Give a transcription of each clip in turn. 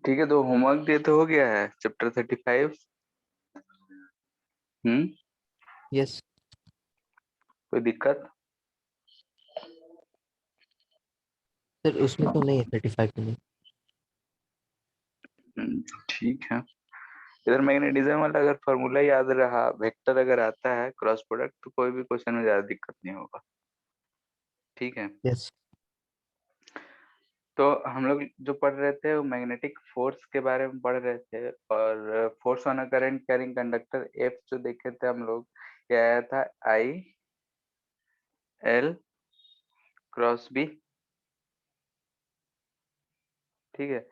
ठीक है, तो होमवर्क दिए तो हो गया है चैप्टर 35। यस कोई दिक्कत? सर, उसमें तो नहीं है 35 में नहीं। ठीक है। इधर मैग्नेटिज्म वाला अगर फॉर्मूला याद रहा, वेक्टर अगर आता है, क्रॉस प्रोडक्ट, तो कोई भी क्वेश्चन में ज्यादा दिक्कत नहीं होगा। ठीक है। यस तो हम लोग जो पढ़ रहे थे वो मैग्नेटिक फोर्स के बारे में पढ़ रहे थे, और force on a current carrying conductor F जो देखे थे हम लोग, ये आया था आई एल क्रॉस बी। ठीक है।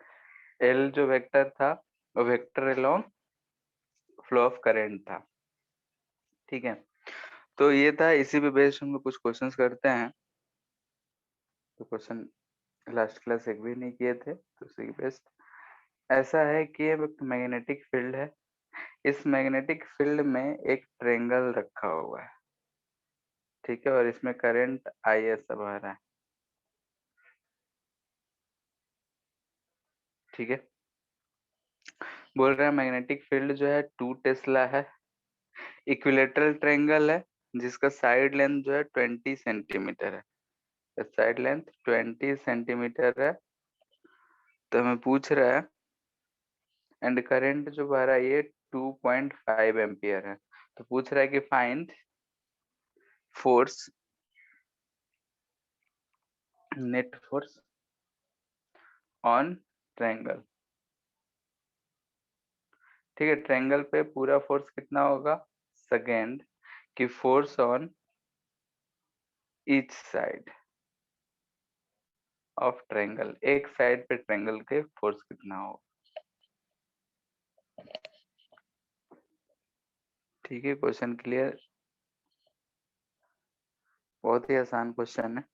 एल जो वेक्टर था वो vector along flow of current था। ठीक है। तो ये था, इसी पे बेस्ड हम लोग कुछ क्वेश्चंस करते हैं। तो क्वेश्चन लास्ट क्लास एक भी नहीं किए थे, तो उसी के बेस्ड ऐसा है कि ये मैग्नेटिक फील्ड है। इस मैग्नेटिक फील्ड में एक ट्रेंगल रखा हुआ है। ठीक है, और इसमें करंट आई एस बह रहा है। ठीक है। बोल रहा है मैग्नेटिक फील्ड जो है 2 टेस्ला है। इक्विलेटरल ट्रेंगल है, जिसका साइड लेंथ जो है 20 सेंटीमीटर है। साइड लेंथ 20 सेंटीमीटर है। तो हमें पूछ रहा है, एंड करंट जो बह रहा है ये 2.5 एम्पियर है। तो पूछ रहा है कि find force, net force on triangle. ठीक है, ट्रायंगल पे पूरा फोर्स कितना होगा? सेकेंड की force on each side of triangle, एक साइड पे ट्रायंगल के फोर्स कितना होगा। ठीक है, क्वेश्चन क्लियर? बहुत ही आसान क्वेश्चन है।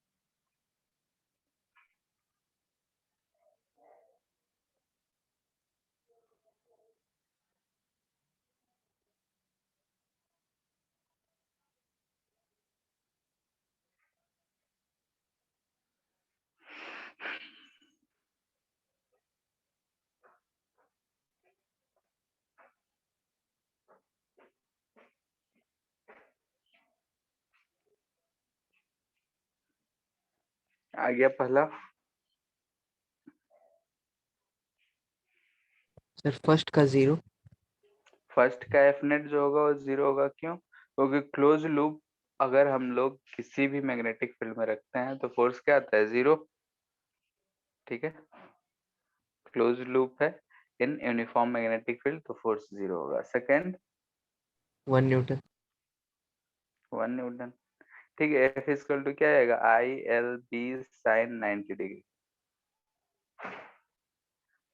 आ गया पहला। सर, फर्स्ट का 0। फर्स्ट का एफ नेट जो होगा वो 0 होगा, क्यों? क्योंकि क्लोज लूप अगर हम लोग किसी भी मैग्नेटिक फील्ड में रखते हैं तो फोर्स क्या आता है? 0। ठीक है, क्लोज लूप है इन यूनिफॉर्म मैग्नेटिक फील्ड, तो फोर्स 0 होगा। Second 1 newton. 1 न्यूटन। ठीक है, एफ इक्वल टू क्या आएगा? I L B sine 90 degree.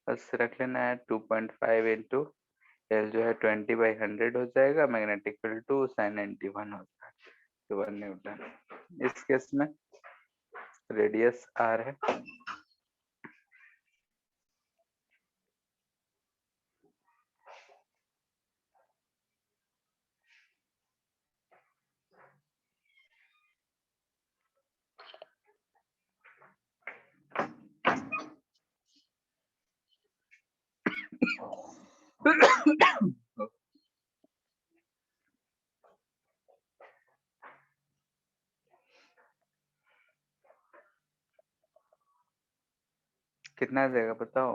बस रख लेना है 2.5 इंटू एल जो है 20/100 हो जाएगा। मैग्नेटिक फील्ड 2 साइन 91 होता है, तो 1 न्यूटन। इस केस में रेडियस आर है। कितना आ जाएगा बताओ?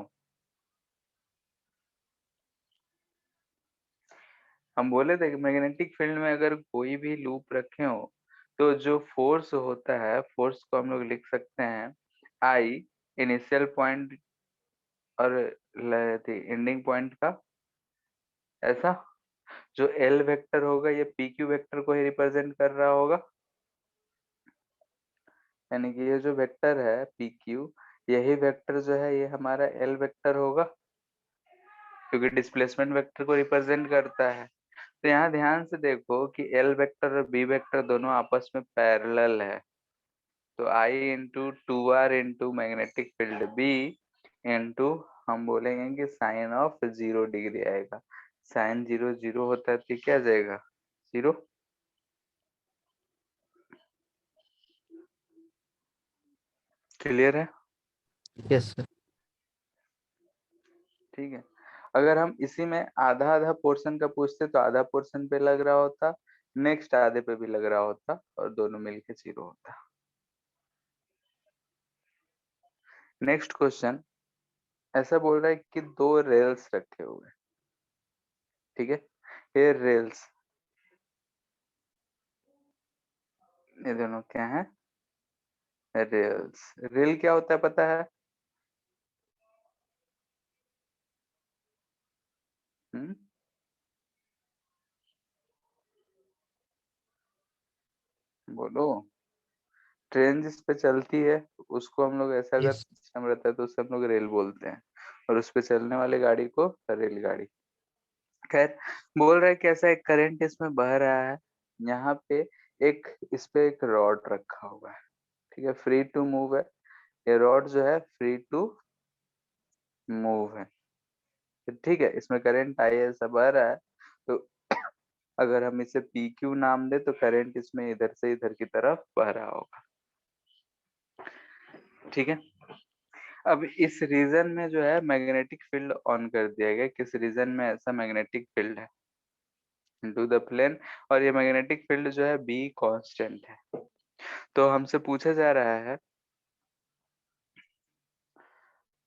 हम बोले थे कि मैग्नेटिक फील्ड में अगर कोई भी लूप रखे हो तो जो फोर्स होता है, फोर्स को हम लोग लिख सकते हैं आई इनिशियल पॉइंट और एंडिंग पॉइंट का, ऐसा। जो एल वेक्टर होगा ये पी क्यू वेक्टर को ही रिप्रेजेंट कर रहा होगा। यानी कि ये जो वेक्टर है पी क्यू, यही वेक्टर जो है ये हमारा एल वेक्टर होगा, क्योंकि डिस्प्लेसमेंट वेक्टर को रिप्रेजेंट करता है। तो यहाँ ध्यान से देखो कि एल वेक्टर और बी वेक्टर दोनों आपस में पैरेलल है। तो I into 2r into magnetic field B into, हम बोलेंगे कि साइन ऑफ 0 डिग्री आएगा। साइन 0 0 होता है तो क्या आ जाएगा? 0। क्लियर है? Yes sir. ठीक है। अगर हम इसी में आधा आधा पोर्शन का पूछते तो आधा पोर्शन पे लग रहा होता, नेक्स्ट आधे पे भी लग रहा होता और दोनों मिलके 0 होता। नेक्स्ट क्वेश्चन ऐसा बोल रहा है कि 2 रेल्स रखे हुए हैं, ठीक है। ये रेल्स, ये दोनों क्या है? रेल्स। रेल क्या होता है पता है? हम्म, बोलो। ट्रेन जिस पे चलती है उसको हम लोग ऐसा, अगर यस। सिस्टम रहता है तो उसे हम लोग रेल बोलते हैं, और उस पे चलने वाली गाड़ी को रेलगाड़ी। खैर, बोल रहा है कि ऐसा एक करंट इसमें बह रहा है, यहाँ पे एक, इस पे एक रॉड रखा हुआ है, ठीक है, फ्री टू मूव है। ये रॉड जो है फ्री टू मूव है, तो ठीक है, इसमें करंट आई ऐसा बह रहा है। तो अगर हम इसे पी क्यू नाम दे तो करंट इसमें इधर से इधर की तरफ बह रहा होगा, ठीक है। अब इस रीजन में जो है मैग्नेटिक फील्ड ऑन कर दिया गया, किस रीजन में ऐसा मैग्नेटिक फील्ड है टू द प्लेन, और ये मैग्नेटिक फील्ड जो है बी कांस्टेंट है। तो हमसे पूछा जा रहा है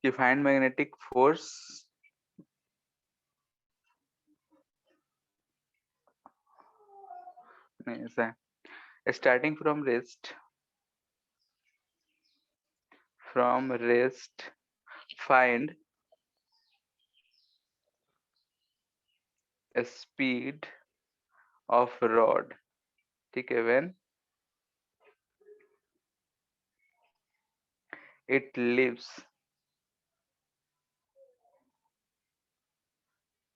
कि फाइंड मैग्नेटिक फोर्स नहीं, ऐसा है, starting from rest find speed of rod, ठीक है, व्हेन इट लिव्स,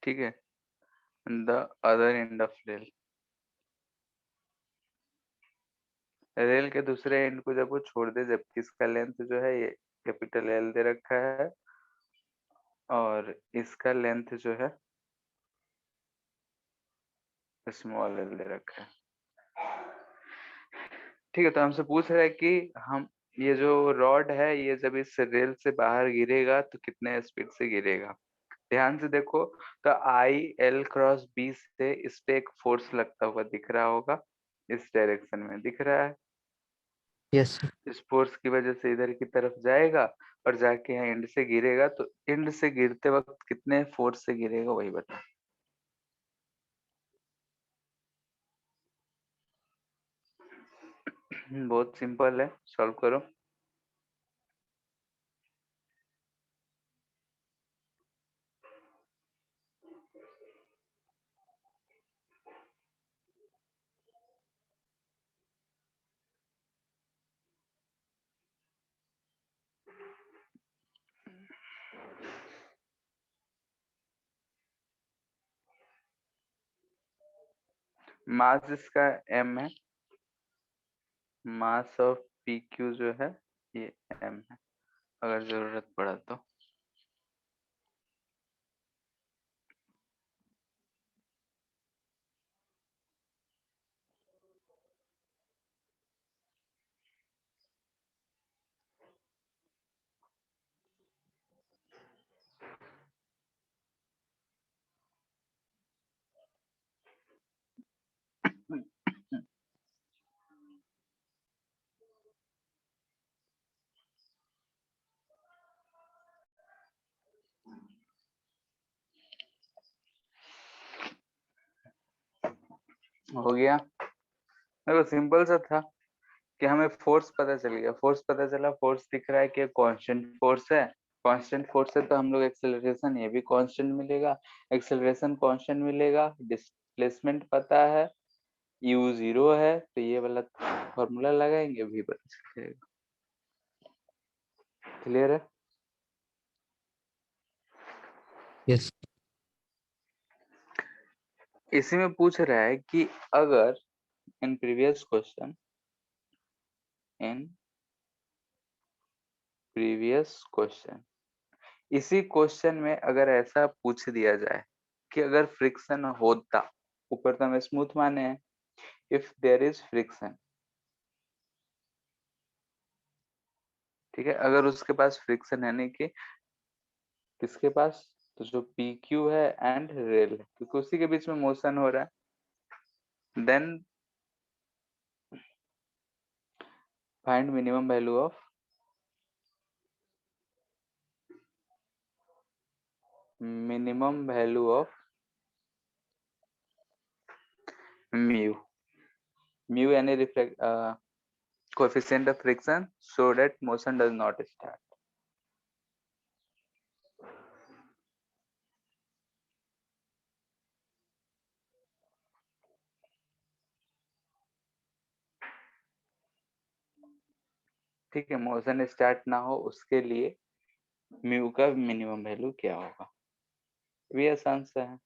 ठीक है, the other end of rail. Rail के दूसरे एंड को जब वो छोड़ दे, जबकि इसका लेंथ जो है ये कैपिटल एल दे रखा है और इसका लेंथ जो है स्मॉल एल दे रखा है, ठीक है। तो हमसे पूछ रहा है कि हम, ये जो रॉड है ये जब इस रेल से बाहर गिरेगा तो कितने स्पीड से गिरेगा। ध्यान से देखो, तो आई एल क्रॉस बी से इस पे एक फोर्स लगता हुआ दिख रहा होगा, इस डायरेक्शन में दिख रहा है। यस। इस फोर्स की वजह से इधर की तरफ जाएगा और जाके यहाँ एंड से गिरेगा, तो एंड से गिरते वक्त कितने फोर्स से गिरेगा वही बता। बहुत सिंपल है, सॉल्व करो। मास इसका m है, मास ऑफ पी क्यू जो है ये m है, अगर जरूरत पड़ा तो। हो गया। देखो सिंपल सा था कि हमें फोर्स पता चल गया, फोर्स पता चला, फोर्स दिख रहा है कि कांस्टेंट फोर्स है, कांस्टेंट फोर्स है तो हम लोग एक्सेलरेशन ये भी कांस्टेंट मिलेगा, एक्सेलरेशन कांस्टेंट मिलेगा, डिस्प्लेसमेंट पता है, यू 0 है, तो ये वाला फॉर्मूला लगाएंगे भी पता चल जाएगा। क्लियर है? यस। इसी में पूछ रहा है कि अगर in previous question, in previous question, इसी क्वेश्चन में अगर ऐसा पूछ दिया जाए कि अगर फ्रिक्शन होता, ऊपर तो हमें स्मूथ माने हैं, इफ देयर इज फ्रिक्शन, ठीक है, अगर उसके पास फ्रिक्शन है, नहीं कि किसके पास, तो जो पी क्यू है एंड रेल है, क्योंकि उसी के बीच में मोशन हो रहा है। Then find minimum value of mu, mu यानी reflect coefficient of friction so that motion does not start। ठीक है, मोशन स्टार्ट ना हो उसके लिए म्यू का मिनिमम वैल्यू क्या होगा, भी आसान सा है।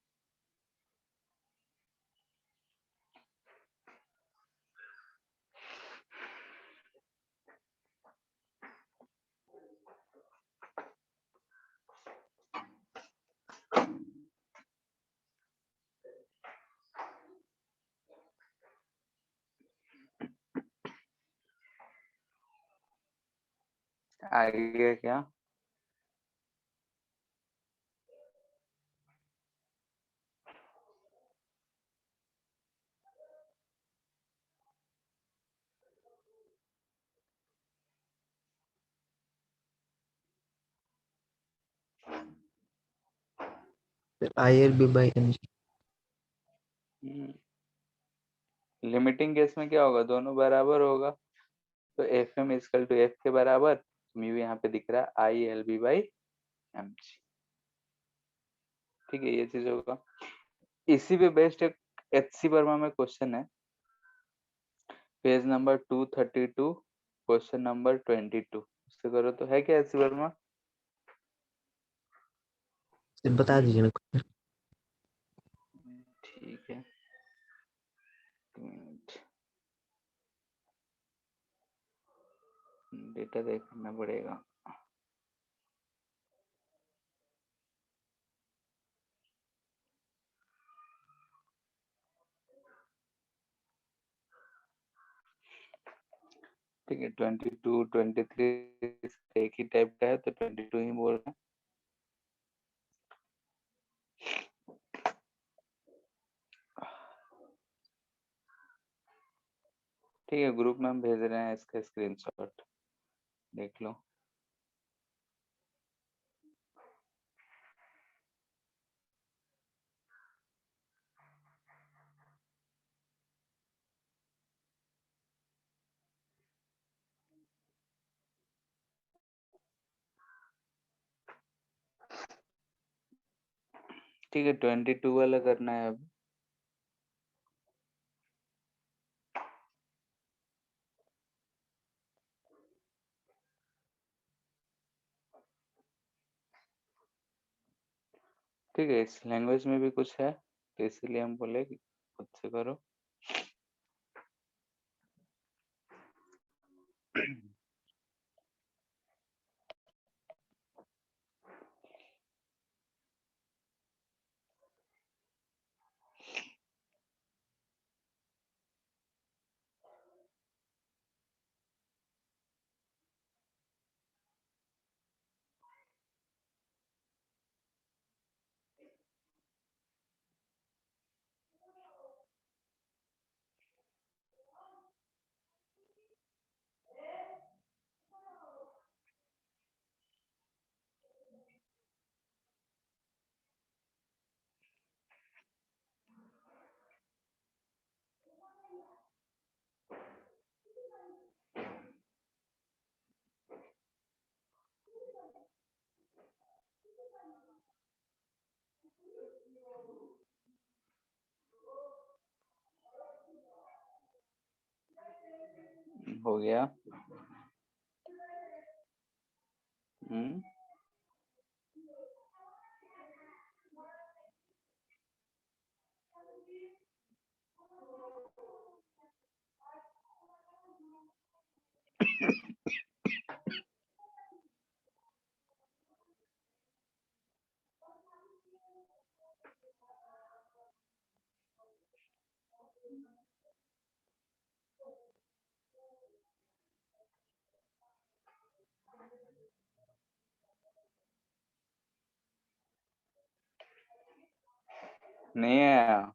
आगे क्या, sir ILB by mg। Limiting case में क्या होगा, दोनों बराबर होगा, तो F M is equal to F के बराबर, म्यू यहाँ पे दिख रहा है I L B by M G. ठीक है, ये चीज होगा। इसी पे बेस्ड एक एच सी वर्मा में क्वेश्चन है, पेज नंबर 232, क्वेश्चन नंबर 22, उससे करो तो है क्या एच सी वर्मा? सर बता दीजिए ना। ठीक है, डेटा देखना पड़ेगा। ठीक है, 22 23 एक ही टाइप का है, तो 22 ही बोल रहे हैं। ठीक है, ग्रुप में हम भेज रहे हैं इसका स्क्रीनशॉट, देख लो। ठीक है, 22 वाला करना है अब। ठीक है, इस लैंग्वेज में भी कुछ है, तो इसीलिए हम बोले कि खुद से करो। हो गया। हम्म, नहीं आया।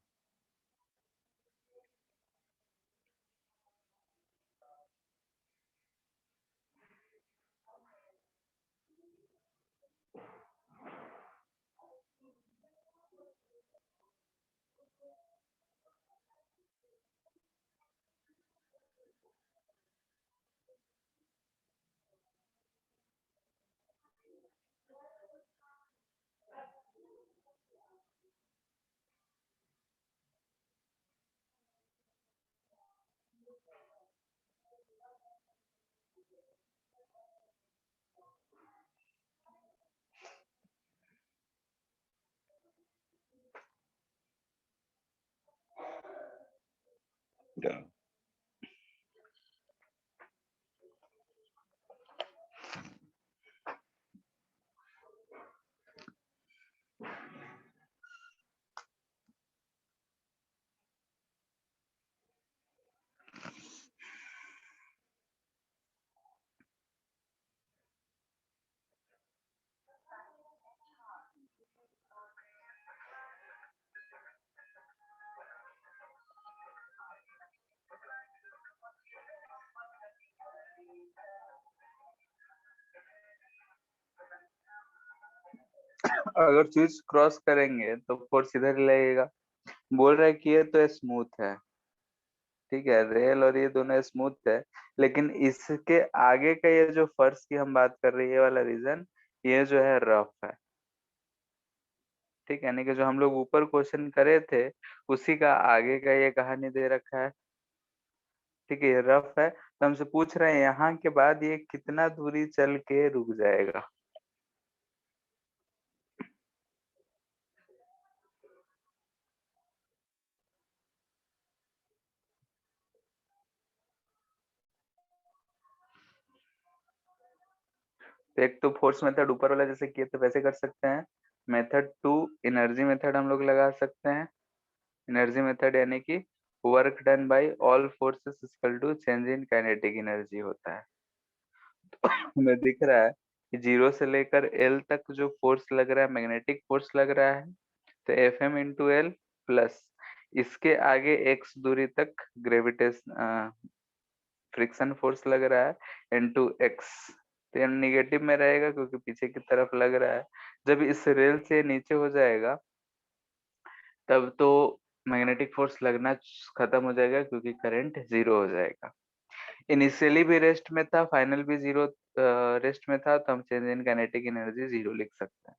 अगर स्विच क्रॉस करेंगे तो फोर्स इधर लगेगा। बोल रहा है कि ये तो स्मूथ है, ठीक है, रेल और ये दोनों स्मूथ है, लेकिन इसके आगे का ये जो फर्श की हम बात कर रहे हैं, ये वाला रीजन, ये जो है रफ है। ठीक है, यानी कि जो हम लोग ऊपर क्वेश्चन करे थे उसी का आगे का ये कहानी दे रखा है। ठीक है, ये रफ है, तो हमसे पूछ रहे हैं यहाँ के बाद ये कितना दूरी चल के रुक जाएगा। तो एक तो फोर्स मेथड ऊपर वाला जैसे किए थे वैसे कर सकते हैं। मेथड टू, एनर्जी मेथड हम लोग लगा सकते हैं। एनर्जी मेथड यानी कि work done by all forces equal to change in kinetic energy होता है। हमें दिख रहा है कि जीरो से लेकर एल तक जो फोर्स लग रहा है, मैग्नेटिक फोर्स लग रहा है, तो F M into L plus इसके आगे एक्स दूरी तक ग्रेविटेशन फ्रिक्शन फोर्स लग रहा है इनटू एक्स। तो ये निगेटिव में रहेगा क्योंकि पीछे की तरफ लग रहा है। जब इस रेल से नीचे हो जाएगा तब तो मैग्नेटिक फोर्स लगना खत्म हो जाएगा क्योंकि करंट जीरो हो जाएगा। इनिशियली भी रेस्ट में था, फाइनल भी जीरो रेस्ट में था, तो हम change in kinetic energy zero लिख सकते हैं।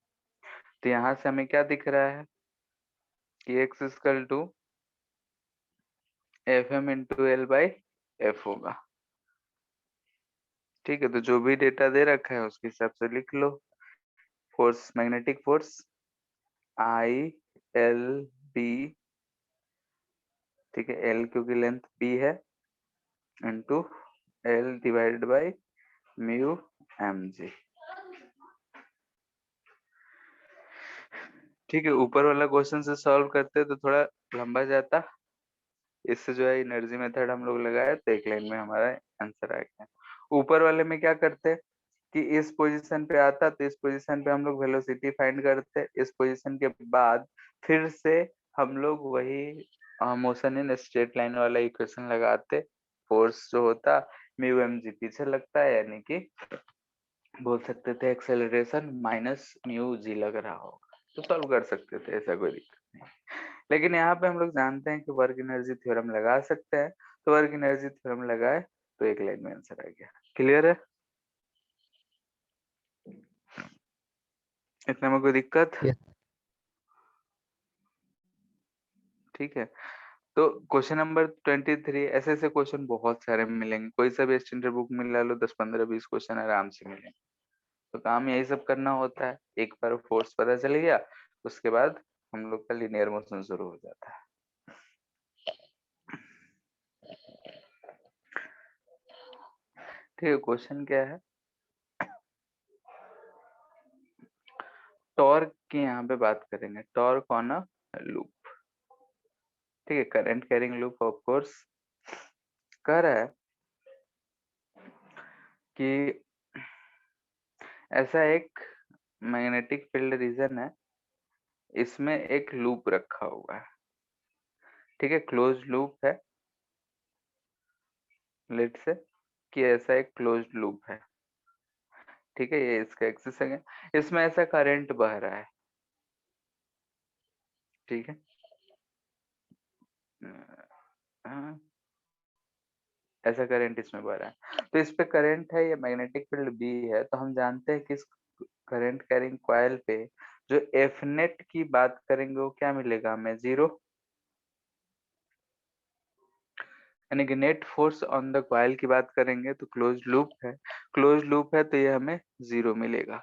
तो यहाँ से हमें क्या दिख रहा है कि X equal to F M into L by F होगा। ठीक है, तो जो भी डेटा दे रखा है उसके हिसाब से लिख लो। Force, magnetic force I L B, ठीक है, एल क्योंकि लेंथ बी है, into L divided by mu M G. ठीक है, ऊपर वाला क्वेश्चन से सॉल्व करते तो थोड़ा लंबा जाता। इससे जो है एनर्जी मेथड हम लोग लगाए तो एक लाइन में हमारा आंसर आ गया। ऊपर वाले में क्या करते कि इस पोजीशन पे आता तो इस पोजीशन पे हम लोग वेलोसिटी फाइंड करते, इस पोजीशन के बाद फिर से हम लोग वही मोशन इन स्ट्रेट लाइन वाला इक्वेशन लगाते। फोर्स जो होता म्यू एम जी पीछे लगता है, यानी कि बोल सकते थे एक्सेलरेशन माइनस म्यू जी लग रहा होगा, तो सॉल्व कर सकते थे, ऐसा कोई दिक्कत नहीं। लेकिन यहाँ पे हम लोग जानते हैं कि वर्क एनर्जी थ्योरम लगा सकते हैं, तो वर्क एनर्जी थ्योरम लगाए तो एक लाइन में आंसर आ गया। क्लियर है? इतने में कोई दिक्कत? Yes. ठीक है, तो क्वेश्चन नंबर 23, ऐसे ऐसे क्वेश्चन बहुत सारे मिलेंगे, कोई सा भी स्टैंडर्ड बुक में ला लो, 10 15 20 क्वेश्चन आराम से मिलेंगे। तो काम यही सब करना होता है, एक बार फोर्स पता चल गया उसके बाद हम लोग का लिनियर मोशन शुरू हो जाता है। ठीक है, क्वेश्चन क्या है, टॉर्क की यहाँ पे बात करेंगे, टॉर्क ऑन अ लूप। ठीक है, current carrying loop of course. कह रहा है कि ऐसा एक मैग्नेटिक फील्ड रीजन है इसमें एक लूप रखा हुआ है, ठीक है, क्लोज लूप है। लेट से कि ऐसा एक क्लोज लूप है, ठीक है, ये इसका एक्सिस है, इसमें ऐसा करंट बह रहा है, ठीक है। हाँ, ऐसा करंट इसमें बह रहा है, तो इस पे करंट है, ये मैग्नेटिक फील्ड बी है, तो हम जानते हैं कि इस करंट कैरिंग कॉइल पे जो एफ नेट की बात करेंगे वो क्या मिलेगा हमें, 0, यानी कि net force on the coil की बात करेंगे तो क्लोज लूप है, क्लोज लूप है तो ये हमें 0 मिलेगा,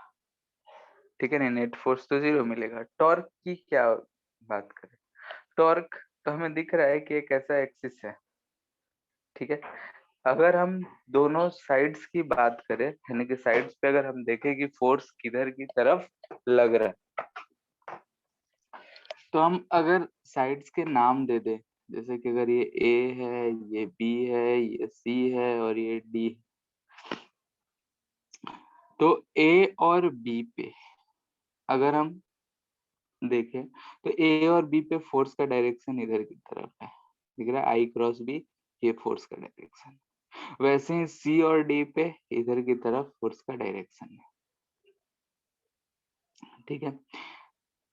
ठीक है, नहीं नेट फोर्स तो 0 मिलेगा। टॉर्क की क्या बात करें, टॉर्क तो हमें दिख रहा है कि एक ऐसा एक्सिस है, ठीक है। अगर हम दोनों साइड्स की बात करें, यानी कि साइड्स पे अगर हम देखें कि फोर्स किधर की तरफ लग रहा है, तो हम अगर साइड्स के नाम दे दें, जैसे कि अगर ये ए है, ये बी है, ये सी है और ये डी, तो ए और बी पे अगर हम देखें तो ए और बी पे फोर्स का डायरेक्शन इधर की तरफ है, दिख रहा है आई क्रॉस बी, ये फोर्स का डायरेक्शन। वैसे ही सी और डी पे इधर की तरफ फोर्स का डायरेक्शन है, ठीक है।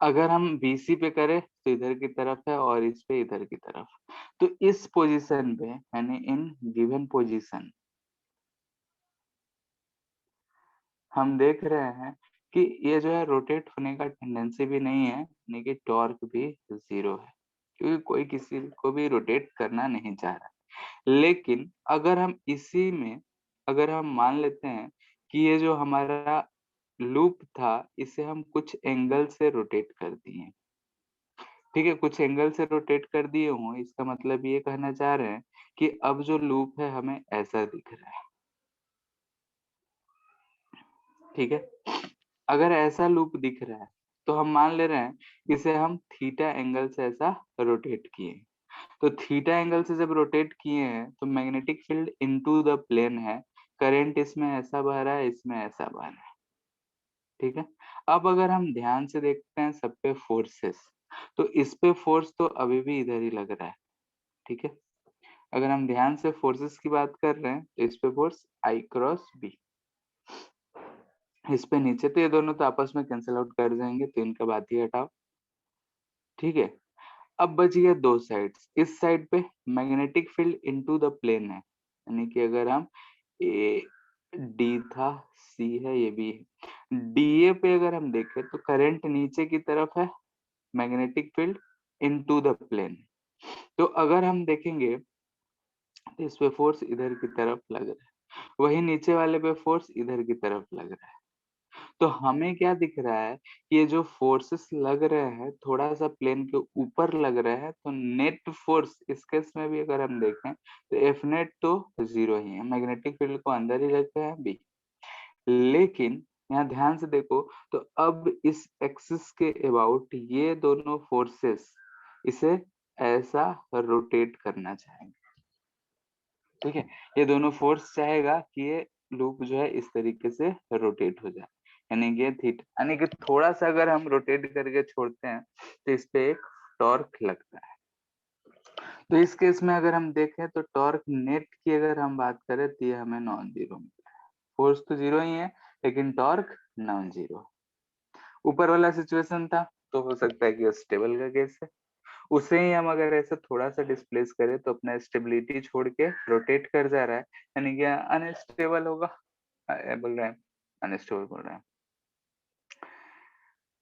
अगर हम बीसी पे करें तो इधर की तरफ है और इस पे इधर की तरफ, तो इस पोजीशन पे यानी इन गिवन पोजीशन हम देख रहे हैं कि ये जो है रोटेट होने का टेंडेंसी भी नहीं है, यानी कि टॉर्क भी 0 है, क्योंकि कोई किसी को भी रोटेट करना नहीं चाह रहा। लेकिन अगर हम इसी में अगर हम मान लेते हैं कि ये जो हमारा लूप था इसे हम कुछ एंगल से रोटेट कर दिए, ठीक है, कुछ एंगल से रोटेट कर दिए हों, इसका मतलब ये कहना चाह रहे हैं कि अब जो लूप है हमें ऐसा दिख रहा है, ठीक है। अगर ऐसा लूप दिख रहा है तो हम मान ले रहे हैं इसे हम थीटा एंगल से ऐसा रोटेट किए, तो थीटा एंगल से जब रोटेट किए हैं तो magnetic field into the plane है, करंट इसमें ऐसा बह रहा है, इसमें ऐसा बह रहा है, ठीक है। अब अगर हम ध्यान से देखते हैं सब पे फोर्सेस, तो इस पे फोर्स तो अभी भी इधर ही लग रहा है, ठीक है। अगर हम ध्यान से फोर्सेस की बात कर रहे हैं तो इस पे फोर्स आई क्रॉस बी, इस पे नीचे, तो ये दोनों तो आपस में कैंसिल आउट कर जाएंगे, तो इनका बात ही हटाओ, ठीक है। अब बच गया दो साइड्स, इस साइड पे magnetic field into the plane है, यानी कि अगर हम ए डी था, सी है, ये बी है, डीए पे अगर हम देखें तो करंट नीचे की तरफ है, magnetic field into the plane, तो अगर हम देखेंगे तो इस पे फोर्स इधर की तरफ लग रहा है, वही नीचे वाले पे फोर्स इधर की तरफ लग रहा है, तो हमें क्या दिख रहा है कि ये जो फोर्सेस लग रहे हैं थोड़ा सा प्लेन के ऊपर लग रहे हैं, तो नेट फोर्स इस केस में भी अगर हम देखें तो एफ नेट तो 0 ही है, मैग्नेटिक फील्ड को अंदर ही रखते हैं बी। लेकिन यहाँ ध्यान से देखो तो अब इस एक्सिस के अबाउट ये दोनों फोर्सेस इसे ऐसा रोटेट करना चाहेंगे, ठीक है। ये दोनों फोर्स चाहेगा कि ये लूप जो है इस तरीके से रोटेट हो जाए, यानी कि थीटा, यानी कि थोड़ा सा अगर हम रोटेट करके छोड़ते हैं तो इस पे एक टॉर्क लगता है। तो इस केस में अगर हम देखें तो टॉर्क नेट की अगर हम बात करें तो ये हमें नॉन जीरो मिलता है, फोर्स तो 0 ही है लेकिन टॉर्क नॉन जीरो। ऊपर वाला सिचुएशन था तो हो सकता है कि स्टेबल का केस है, उसे ही हम अगर ऐसे थोड़ा सा डिस्प्लेस करें तो अपना स्टेबिलिटी छोड़ के रोटेट कर जा रहा है, यानी कि अनस्टेबल होगा, बोल रहे हैं अनस्टेबल बोल रहे हैं,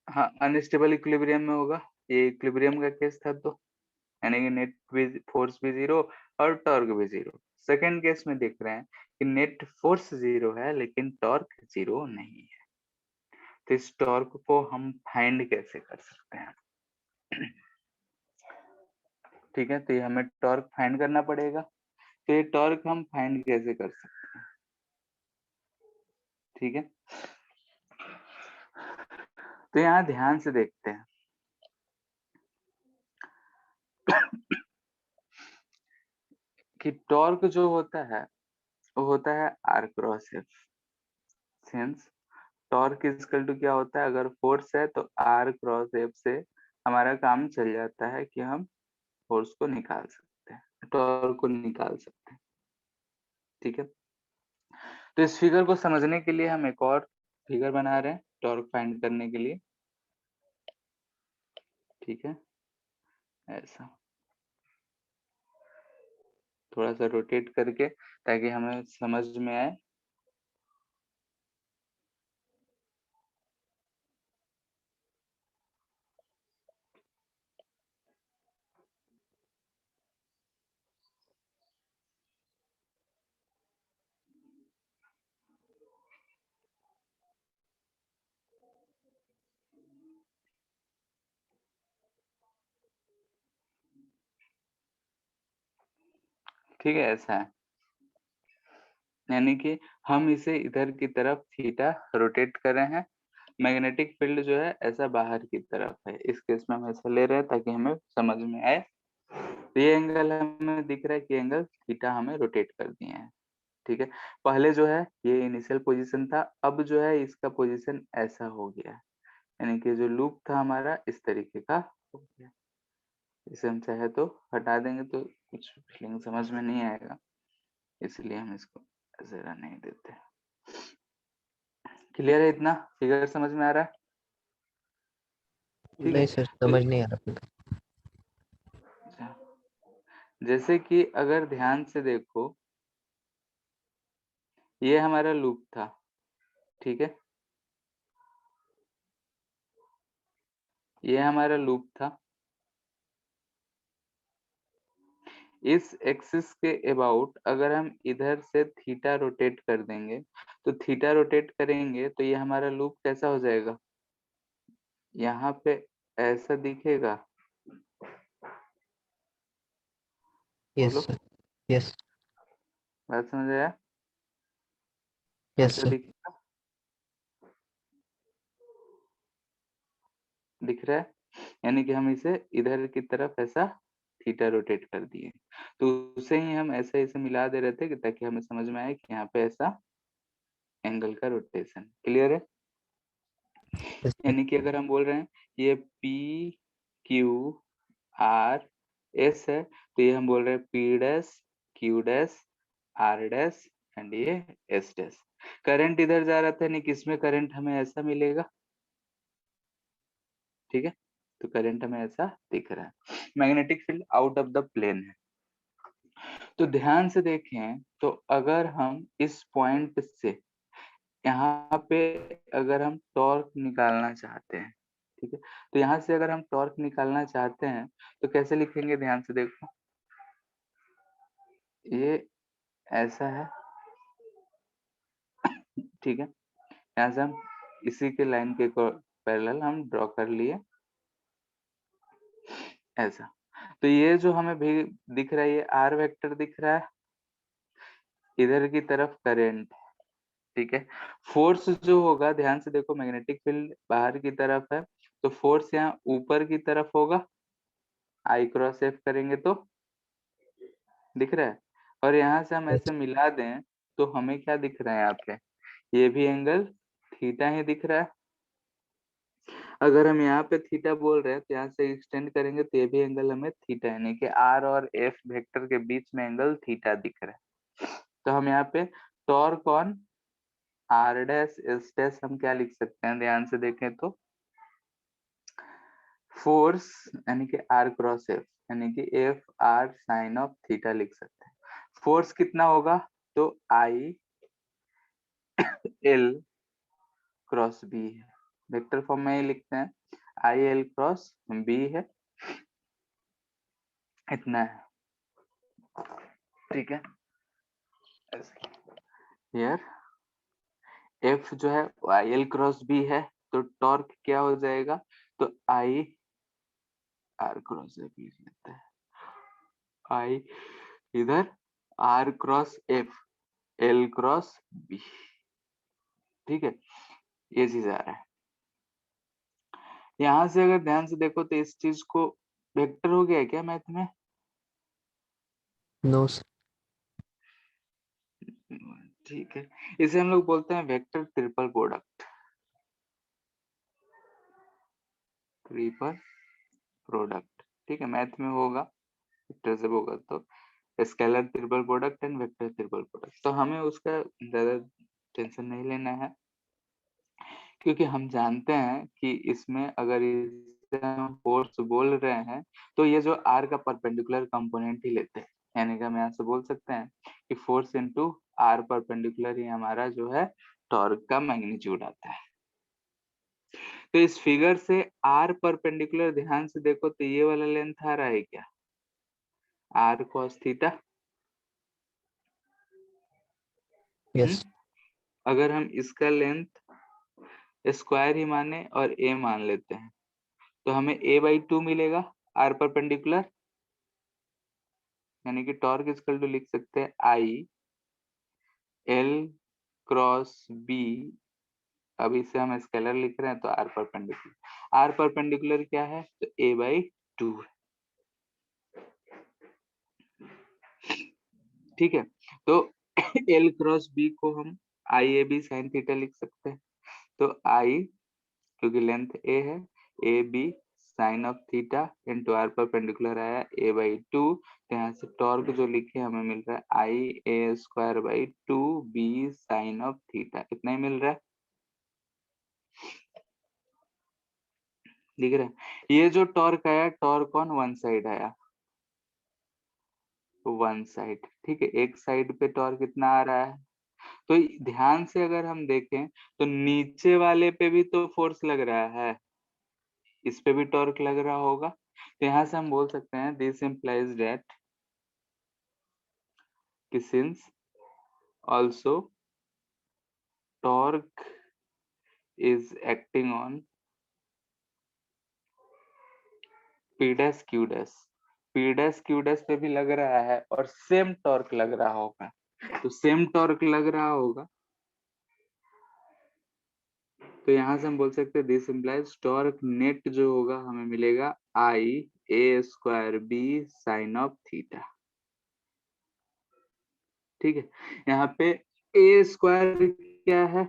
हाँ अनस्टेबल इक्विलिब्रियम में होगा, ये इक्विलिब्रियम का केस था, तो यानी कि नेट भी फोर्स भी 0 और टॉर्क भी 0। सेकेंड केस में देख रहे हैं कि नेट फोर्स 0 है लेकिन टॉर्क 0 नहीं है, तो इस टॉर्क को हम फाइंड कैसे कर सकते हैं, ठीक है, तो ये हमें टॉर्क फाइंड करना पड़ेगा, तो ये टॉर्क हम फाइंड कैसे कर सकते हैं, ठीक है। तो यहाँ ध्यान से देखते हैं कि टॉर्क जो होता है वो होता है R cross F, since torque is equal to क्या होता है, अगर फोर्स है तो आर क्रॉस एफ से हमारा काम चल जाता है कि हम फोर्स को निकाल सकते हैं, टॉर्क को निकाल सकते हैं। ठीक है, तो इस फिगर को समझने के लिए हम एक और फिगर बना रहे हैं टॉर्क फाइंड करने के लिए। ठीक है, ऐसा थोड़ा सा रोटेट करके ताकि हमें समझ में आए। ठीक है, ऐसा है, यानी कि हम इसे इधर की तरफ थीटा रोटेट कर रहे हैं। मैग्नेटिक फील्ड जो है ऐसा बाहर की तरफ है, इस केस में हम ऐसा ले रहे हैं ताकि हमें समझ में आए। तो ये एंगल हमें दिख रहा है कि एंगल थीटा हमें रोटेट कर दिए हैं। ठीक है, पहले जो है ये इनिशियल पोजीशन था, अब जो है इसका पोजीशन ऐसा हो गया है, यानी कि जो लूप था हमारा इस तरीके का हो गया। इसे हम चाहे तो हटा देंगे तो कुछ फीलिंग समझ में नहीं आएगा, इसलिए हम इसको ऐसे रहने ही देते हैं। क्लियर है? इतना फिगर समझ में आ रहा है? ठीक है, नहीं सर, तो समझ नहीं आ रहा फिगर। अच्छा, जैसे कि अगर ध्यान से देखो, ये हमारा लूप था। ठीक है, ये हमारा लूप था। इस एक्सिस के अबाउट अगर हम इधर से थीटा रोटेट कर देंगे, तो थीटा रोटेट करेंगे तो ये हमारा लूप कैसा हो जाएगा, यहाँ पे ऐसा दिखेगा। यस बोलो, सर। यस। बात समझ आया? यस ऐसा सर। दिखेगा, दिख रहा है? यानी कि हम इसे इधर की तरफ ऐसा थीटा रोटेट कर दिए, तो उसे ही हम ऐसे ऐसे मिला दे रहे थे कि ताकि हमें समझ में आए कि यहाँ पे ऐसा एंगल का रोटेशन। क्लियर है? Yes sir. यानी कि अगर हम बोल रहे हैं ये पी क्यू आर एस है, तो ये हम बोल रहे हैं P dash Q dash R dash and ये एस डैश। करंट इधर जा रहा था, यानी कि इसमें करंट हमें ऐसा मिलेगा। ठीक है, तो करंट हमें ऐसा दिख रहा है। Magnetic field out of the plane है। तो ध्यान से देखें, तो अगर हम इस पॉइंट से यहाँ पे अगर हम टॉर्क निकालना चाहते हैं, ठीक है, तो यहाँ से अगर हम टॉर्क निकालना चाहते हैं तो कैसे लिखेंगे? ध्यान से देखो, ये ऐसा है। ठीक है, यहाँ से हम इसी के लाइन के पैरेलल हम ड्रॉ कर लिए ऐसा। तो ये जो हमें भी दिख रहा है, ये आर वेक्टर दिख रहा है, इधर की तरफ करंट। ठीक है, फोर्स जो होगा, ध्यान से देखो, मैग्नेटिक फील्ड बाहर की तरफ है, तो फोर्स यहाँ ऊपर की तरफ होगा। आई क्रॉस एफ करेंगे तो दिख रहा है, और यहाँ से हम यस। ऐसे मिला दें तो हमें क्या दिख रहा है? यहाँ पे ये भी एंगल थीटा ही दिख रहा है। अगर हम यहाँ पे थीटा बोल रहे हैं तो यहाँ से एक्सटेंड करेंगे तो ये भी एंगल हमें थीटा, यानी कि आर और एफ वेक्टर के बीच में एंगल थीटा दिख रहा है। तो हम यहाँ पे torque on R dash S dash हम क्या लिख सकते हैं? ध्यान से देखें तो फोर्स यानी कि आर क्रॉस एफ, यानी कि F R sine of theta लिख सकते हैं। फोर्स कितना होगा? तो आई एल क्रॉस बी है, वेक्टर फॉर्म में ही लिखते हैं, आई एल क्रॉस बी है, इतना है। ठीक है, हियर एफ जो है आई एल क्रॉस बी है, तो टॉर्क क्या हो जाएगा? तो आई आर क्रॉस एफ लिख लेते हैं, आई इधर R cross F L cross B. ठीक है, ये चीज आ रहा है। यहाँ से अगर ध्यान से देखो तो इस चीज को वेक्टर हो गया है क्या मैथ में? No sir. ठीक है, इसे हम लोग बोलते हैं vector triple product. Triple product. ठीक है, मैथ में होगा वेक्टर से होगा तो scalar triple product and vector triple product. तो हमें उसका ज्यादा टेंशन नहीं लेना है, क्योंकि हम जानते हैं कि इसमें अगर इसे हम फोर्स बोल रहे हैं तो ये जो आर का परपेंडिकुलर कंपोनेंट ही लेते हैं, यानी कि हम यहाँ से बोल सकते हैं कि फोर्स इनटू आर परपेंडिकुलर ही हमारा जो है टॉर्क का मैग्नीट्यूड आता है। तो इस फिगर से आर परपेंडिकुलर ध्यान से देखो तो ये वाला लेंथ आ रहा है क्या, आर कॉस थीटा। यस अगर हम इसका लेंथ स्क्वायर ही माने और ए मान लेते हैं तो हमें a/2 मिलेगा आर परपेंडिकुलर, यानी कि टॉर्क इक्वल टू लिख सकते हैं आई एल क्रॉस बी। अब इसे हम स्केलर लिख रहे हैं तो आर परपेंडिकुलर क्या है तो a/2 है। ठीक है, तो एल क्रॉस बी को हम I A B sine theta लिख सकते हैं। तो आई, क्योंकि लेंथ ए है, A B sine of theta into R perpendicular आया a/2। तो यहाँ से टॉर्क जो लिखे हमें मिल रहा है I A square by 2b sine of theta, इतना ही मिल रहा है, दिख रहा है। ये जो टॉर्क आया, टॉर्क ऑन वन साइड आया, वन साइड। ठीक है, एक साइड पे टॉर्क कितना आ रहा है, तो ध्यान से अगर हम देखें तो नीचे वाले पे भी तो फोर्स लग रहा है, इस पे भी टॉर्क लग रहा होगा। तो यहाँ से हम बोल सकते हैं दिस इम्प्लाइज दैट कि since also torque is acting on p dash q dash, p dash q dash पे भी लग रहा है और सेम टॉर्क लग रहा होगा। तो सेम टॉर्क लग रहा होगा तो यहाँ से हम बोल सकते हैं दिस इम्प्लाइज टॉर्क नेट जो होगा हमें मिलेगा I A square B sine of theta. ठीक है, यहाँ पे ए स्क्वायर क्या है,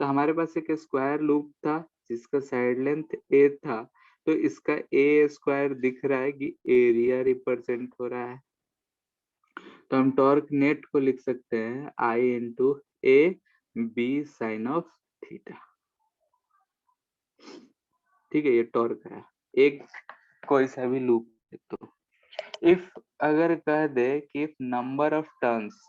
तो हमारे पास एक स्क्वायर लूप था जिसका साइड लेंथ ए था, तो इसका ए स्क्वायर दिख रहा है कि एरिया रिप्रेजेंट हो रहा है। तो हम टॉर्क नेट को लिख सकते हैं I into A B sine of theta. ठीक है, ये टॉर्क है एक कोई सा भी लूप। तो इफ अगर कह दे कि if number of turns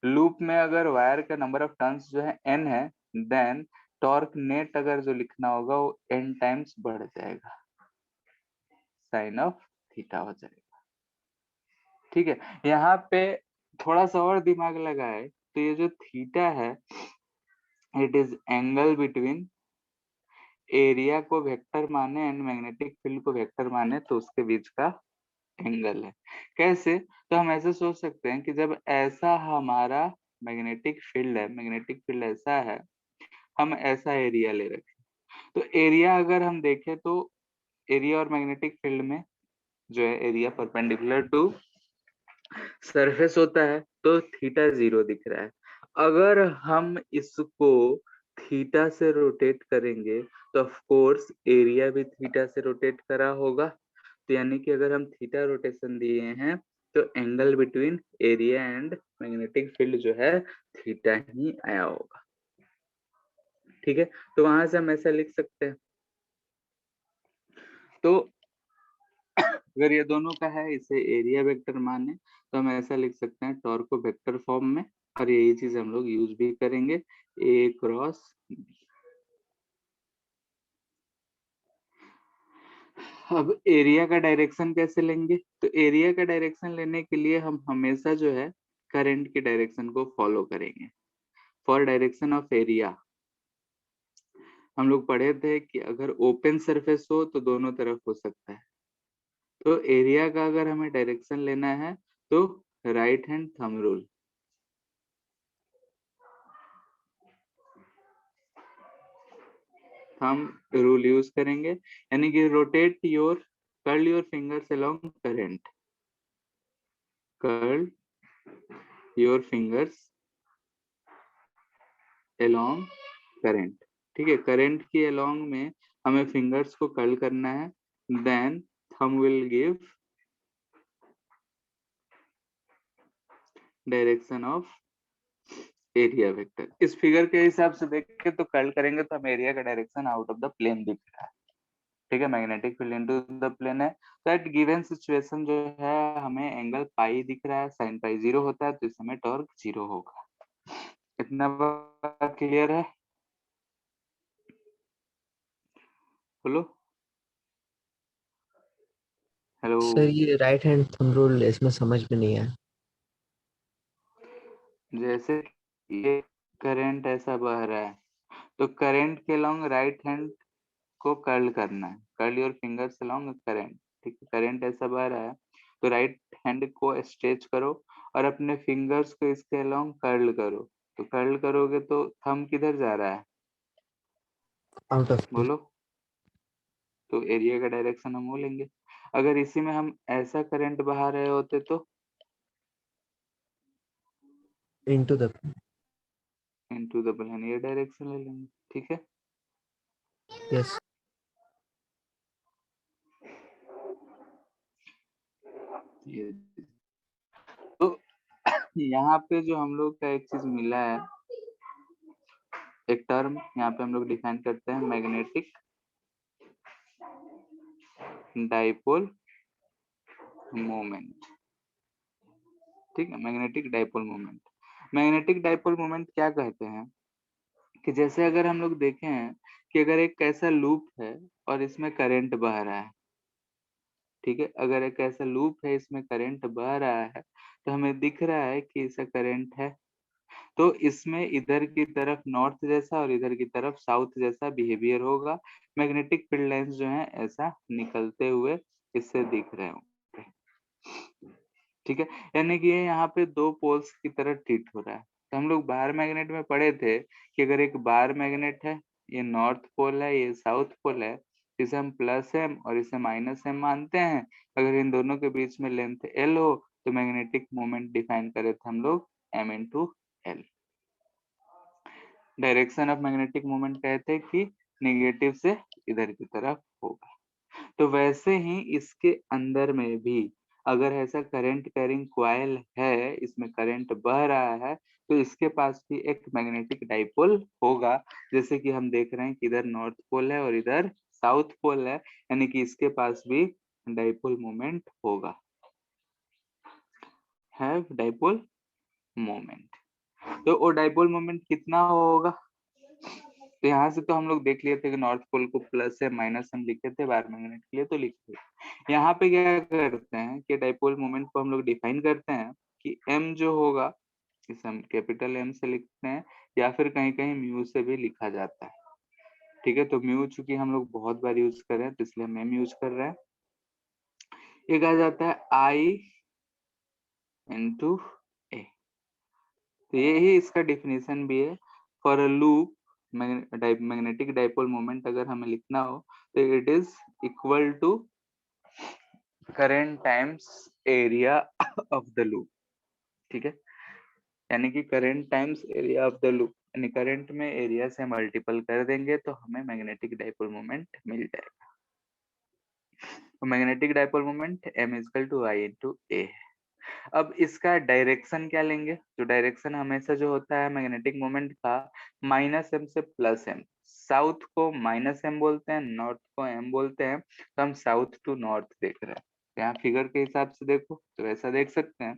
loop में अगर वायर का नंबर ऑफ टर्न्स जो है n है, देन टॉर्क नेट अगर जो लिखना होगा वो n टाइम्स बढ़ जाएगा, साइन ऑफ थीटा हो जाएगा। ठीक है, यहाँ पे थोड़ा सा और दिमाग लगाए तो ये जो थीटा है it is angle between area को वेक्टर माने एंड मैग्नेटिक फील्ड को वेक्टर माने तो उसके बीच का एंगल है। कैसे, तो हम ऐसे सोच सकते हैं कि जब ऐसा हमारा मैग्नेटिक फील्ड है, मैग्नेटिक फील्ड ऐसा है, हम ऐसा एरिया ले रखे, तो एरिया अगर हम देखें तो एरिया और मैग्नेटिक फील्ड में जो है एरिया परपेंडिकुलर टू सरफेस होता है तो थीटा 0 दिख रहा है। अगर हम इसको थीटा से रोटेट करेंगे तो ऑफ कोर्स एरिया भी थीटा से रोटेट करा होगा। तो यानी कि अगर हम थीटा रोटेशन दिए हैं तो angle between area and magnetic field जो है थीटा ही आया होगा। ठीक है, तो वहां से हम ऐसा लिख सकते हैं। तो अगर ये दोनों का है, इसे एरिया वेक्टर माने तो हम ऐसा लिख सकते हैं टॉर्क को वेक्टर फॉर्म में, और यही चीज हम लोग यूज भी करेंगे ए क्रॉस बी। अब एरिया का डायरेक्शन कैसे लेंगे, तो एरिया का डायरेक्शन लेने के लिए हम हमेशा जो है करंट की डायरेक्शन को फॉलो करेंगे। फॉर डायरेक्शन ऑफ एरिया हम लोग पढ़े थे कि अगर ओपन सरफेस हो तो दोनों तरफ हो सकता है, तो एरिया का अगर हमें डायरेक्शन लेना है तो राइट हैंड थंब रूल, हम रूल यूज करेंगे, यानी कि rotate your curl your fingers along current, curl your fingers along current. ठीक है, करंट के अलोंग में हमें फिंगर्स को कर्ल करना है, then thumb will give direction of area vector. इस फिगर के हिसाब से देख के तो कर्ल करेंगे तो हमें एरिया का direction out of the plane दिख रहा है। ठीक है, magnetic field into the plane है, तो एट गिवन सिचुएशन जो है हमें एंगल पाई दिख रहा है, साइन पाई 0 होता है तो इस समय टॉर्क 0 होगा। इतना बात क्लियर है? बोलो हेलो। सर ये राइट हैंड थंब रूल इसमें समझ में नहीं आया। जैसे ये करंट ऐसा बह रहा है तो करंट के लॉन्ग राइट हैंड को कर्ल करना है, curl your fingers along current. ठीक है, करंट ऐसा बह रहा है तो राइट हैंड को स्ट्रेच करो और अपने फिंगर्स को इसके अलोंग कर्ल करो। तो कर्ल करोगे तो थंब किधर जा रहा है? आउट ऑफ बोलो। तो एरिया का डायरेक्शन हम वो लेंगे। अगर इसी में हम ऐसा करंट बहा रहे होते तो into the into the plane ये डायरेक्शन ले लेंगे। ठीक है, यस। ये तो यहाँ पे जो हम लोग का एक चीज मिला है, एक टर्म यहाँ पे हम लोग डिफाइन करते हैं, मैग्नेटिक डाइपोल मोमेंट। ठीक है, magnetic dipole moment. Magnetic dipole moment क्या कहते हैं कि जैसे अगर हम लोग देखें कि अगर एक ऐसा लूप है और इसमें करंट बह रहा है, ठीक है, अगर एक ऐसा लूप है इसमें करंट बह रहा है तो हमें दिख रहा है कि ऐसा करंट है, तो इसमें इधर की तरफ नॉर्थ जैसा और इधर की तरफ साउथ जैसा बिहेवियर होगा। मैग्नेटिक फील्ड लाइंस जो है ऐसा निकलते हुए इससे दिख रहे होंगे। ठीक है, यानी कि ये यहाँ पे दो पोल्स की तरह ट्रीट हो रहा है। तो हम लोग बार मैग्नेट में पढ़े थे कि अगर एक बार मैग्नेट है, ये नॉर्थ पोल है ये साउथ पोल है, इसे हम प्लस एम और इसे माइनस एम मानते हैं। अगर इन दोनों के बीच में लेंथ एल हो तो मैग्नेटिक मोमेंट डिफाइन करे थे हम लोग M into L. Direction of magnetic moment कहते हैं कि नेगेटिव से इधर की तरफ होगा। तो वैसे ही इसके अंदर में भी अगर ऐसा करंट कैरिंग कॉइल है, इसमें करंट बह रहा है, तो इसके पास भी एक मैग्नेटिक डाइपोल होगा। जैसे कि हम देख रहे हैं कि इधर नॉर्थ पोल है और इधर साउथ पोल है, यानी कि इसके पास भी डाइपोल मोमेंट होगा, हैव डाइपोल मोमेंट। तो वो डाइपोल मोमेंट कितना होगा? तो यहाँ से तो हम लोग देख लिए थे कि नॉर्थ पोल को प्लस है माइनस हम लिखे थे बार मैग्नेट के लिए, तो लिखे थे। यहाँ पे क्या करते हैं कि डाइपोल मोमेंट को हम लोग डिफाइन करते हैं कि एम जो होगा इसे हम कैपिटल एम से लिखते हैं, या फिर कहीं कहीं म्यू से भी लिखा जाता है। ठीक है, तो म्यू चूंकि हम लोग बहुत बार यूज कर रहे हैं तो इसलिए हम एम यूज कर रहे हैं। ये कहा जाता है आई इंटू ए। तो ये ही इसका डिफिनेशन भी है for a loop. Magnetic dipole moment अगर हमें लिखना हो तो it is equal to current times area of the loop. ठीक है, यानी कि current times area of the loop, यानी करंट में एरिया से मल्टीपल कर देंगे तो हमें मैग्नेटिक डाइपोल मोमेंट मिल जाएगा। तो magnetic dipole moment m equal to I into A. अब इसका डायरेक्शन क्या लेंगे? जो डायरेक्शन हमेशा जो होता है मैग्नेटिक मोमेंट का, माइनस एम से प्लस एम। साउथ को माइनस एम बोलते हैं, नॉर्थ को एम बोलते हैं, तो हम साउथ टू नॉर्थ देख रहे हैं। यहाँ फिगर के हिसाब से देखो तो ऐसा देख सकते हैं,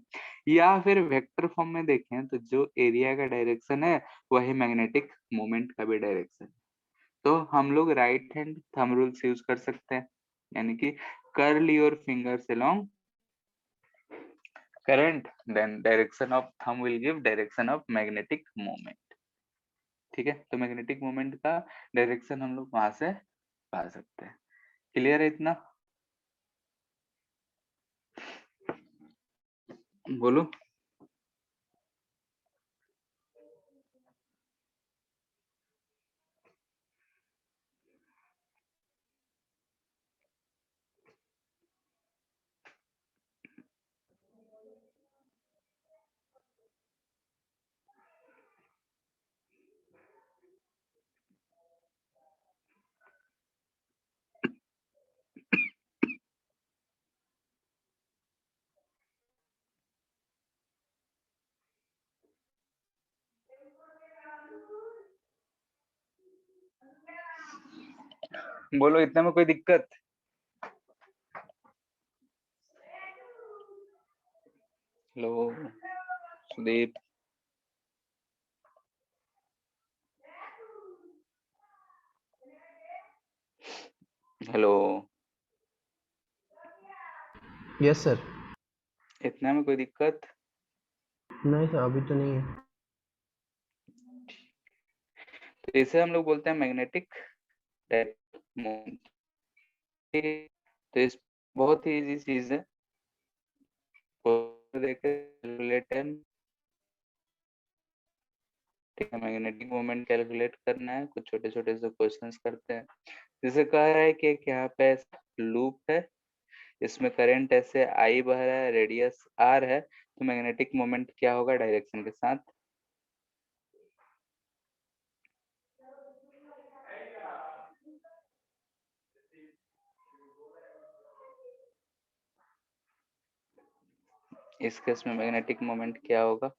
या फिर वेक्टर फॉर्म में देखें तो जो एरिया का डायरेक्शन है वही मैग्नेटिक मोमेंट का भी डायरेक्शन है। तो हम लोग right hand thumb rules use कर सकते हैं, यानी कि curl your fingers along current, then direction of thumb will give direction of magnetic moment। ठीक है, तो मैग्नेटिक मोमेंट का डायरेक्शन हम लोग वहां से पा सकते हैं। क्लियर है इतना? बोलो। बोलो इतने में कोई दिक्कत? Hello Sudeep, hello, yes sir. इतने में कोई दिक्कत? नहीं सर, अभी तो नहीं है। तो इसे हम लोग बोलते हैं मैग्नेटिक मोमेंट। तो इस बहुत ही इजी चीज है, देखे ठीक है। मैग्नेटिक मोमेंट कैलकुलेट करना है, कुछ छोटे छोटे से क्वेश्चंस करते हैं। जैसे कह रहा है कि एक यहाँ पे लूप है, इसमें करंट ऐसे आई बह रहा है, रेडियस आर है, तो मैग्नेटिक मोमेंट क्या होगा डायरेक्शन के साथ? इस केस में मैग्नेटिक मोमेंट क्या होगा?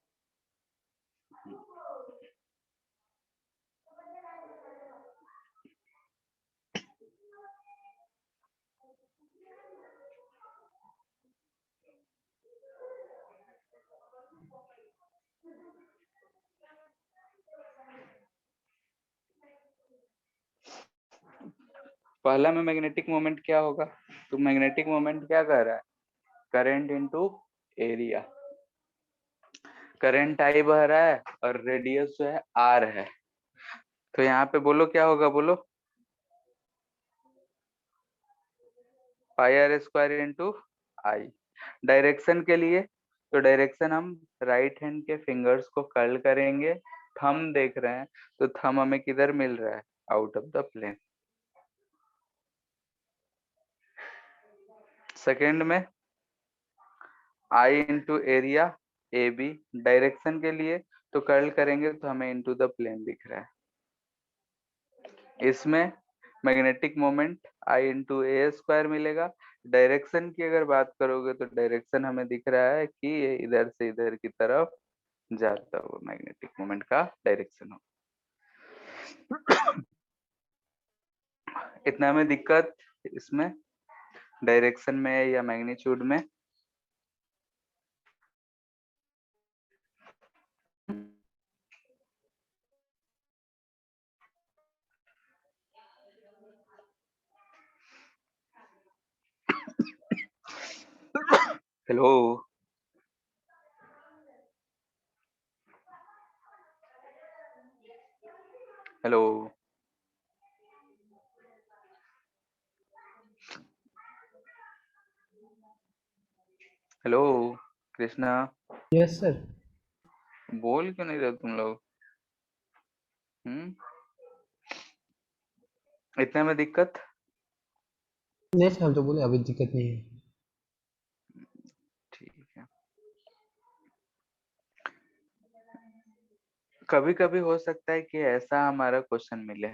पहला में मैग्नेटिक मोमेंट क्या होगा? तो मैग्नेटिक मोमेंट क्या कह रहा है? Current into area. Current I बह रहा है और रेडियस जो है आर है, तो यहाँ पे बोलो क्या होगा, बोलो pi R square into I. Direction के लिए, तो डायरेक्शन हम राइट हैंड के फिंगर्स को कर्ल करेंगे, थंब देख रहे हैं, तो थंब हमें किधर मिल रहा है? Out of the plane. Second में I into area A B, direction के लिए तो कर्ल करेंगे तो हमें इंटू द प्लेन दिख रहा है। इसमें magnetic moment I into A square मिलेगा। डायरेक्शन की अगर बात करोगे तो डायरेक्शन हमें दिख रहा है कि ये इधर से इधर की तरफ जाता हुआ मैग्नेटिक मोमेंट का डायरेक्शन हो। इतना में दिक्कत इसमें डायरेक्शन में या मैग्नीट्यूड में? Hello, hello, hello Krishna, yes sir. बोल क्यों नहीं रहे तुम लोग? इतने में दिक्कत? नहीं सर, हम तो बोले अभी दिक्कत नहीं है। ठीक है। कभी कभी हो सकता है कि ऐसा हमारा क्वेश्चन मिले,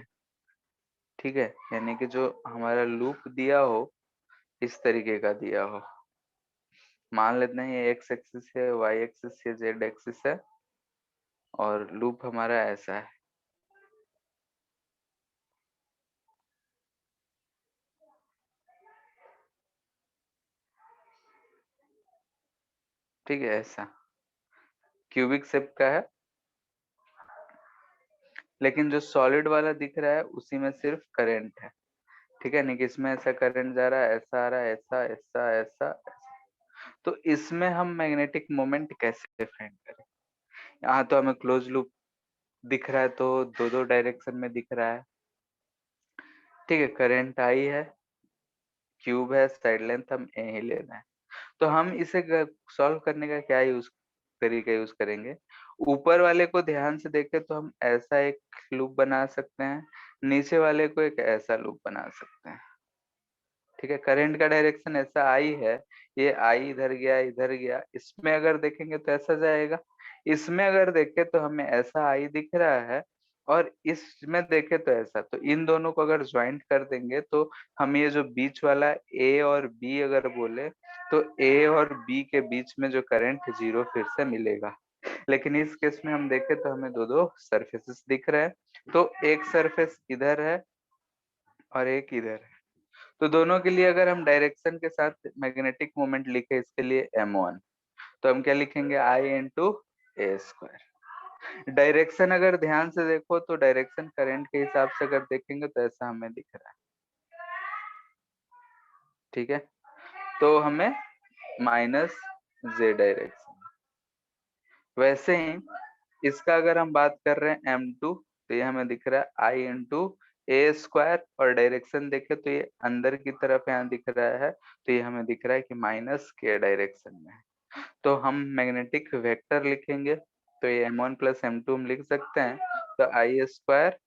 ठीक है, यानी कि जो हमारा लूप दिया हो इस तरीके का दिया हो। मान लेते हैं ये एक्स एक्सिस है, वाई एक्सिस है, जेड एक्सिस है, और लूप हमारा ऐसा है। ठीक है, ऐसा क्यूबिक शेप का है, लेकिन जो सॉलिड वाला दिख रहा है उसी में सिर्फ करंट है। ठीक है, नहीं कि इसमें ऐसा करंट जा रहा है, ऐसा आ रहा है, ऐसा ऐसा ऐसा ऐसा। तो इसमें हम मैग्नेटिक मोमेंट कैसे फाइंड करें? यहाँ तो हमें क्लोज लूप दिख रहा है, तो दो दो डायरेक्शन में दिख रहा है। ठीक है, करंट आई है, क्यूब है, साइड लेंथ हम ए ही लेना है। तो हम इसे सॉल्व करने का क्या यूज तरीका यूज करेंगे? ऊपर वाले को ध्यान से देखें तो हम ऐसा एक लूप बना सकते हैं, नीचे वाले को एक ऐसा लूप बना सकते हैं। ठीक है, करंट का डायरेक्शन ऐसा आई है, ये आई इधर गया इधर गया, इसमें अगर देखेंगे तो ऐसा जाएगा। इसमें अगर देखें तो हमें ऐसा आई दिख रहा है, और इसमें देखें तो ऐसा, तो इन दोनों को अगर ज्वाइंट कर देंगे तो हम ये जो बीच वाला ए और बी अगर बोले, तो ए और बी के बीच में जो करंट जीरो फिर से मिलेगा। लेकिन इस केस में हम देखें तो हमें दो दो सरफेसेस दिख रहे हैं, तो एक सरफेस इधर है और एक इधर है, तो दोनों के लिए अगर हम डायरेक्शन के साथ मैग्नेटिक मोमेंट लिखे इसके लिए m1, तो हम क्या लिखेंगे I into A square. Direction अगर ध्यान से देखो तो डायरेक्शन करंट के हिसाब से अगर देखेंगे तो ऐसा हमें दिख रहा है, ठीक है। तो हमें माइनस जे डायरेक्शन। वैसे ही इसका अगर हम बात कर रहे हैं m2, तो ये हमें दिख रहा है I इंटू ए स्क्वायर, और डायरेक्शन देखे तो ये अंदर की तरफ यहाँ दिख रहा है, तो ये हमें दिख रहा है कि माइनस के डायरेक्शन में है। तो हम मैग्नेटिक वेक्टर लिखेंगे, तो ये m1 प्लस m2 हम लिख सकते हैं, तो I स्क्वायर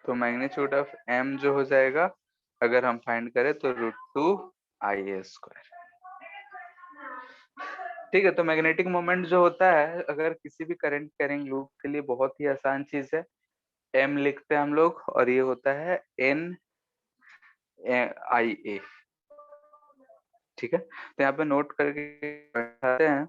तो मैग्नीट्यूड ऑफ m जो हो जाएगा अगर हम फाइंड करें तो √2 I स्क्वायर। ठीक है, तो मैग्नेटिक मोमेंट जो होता है अगर किसी भी करंट कैरिंग लूप के लिए बहुत ही आसान चीज है, m लिखते हैं हम लोग और ये होता है NIA। ठीक है, तो यहाँ पे नोट करके बैठाते हैं।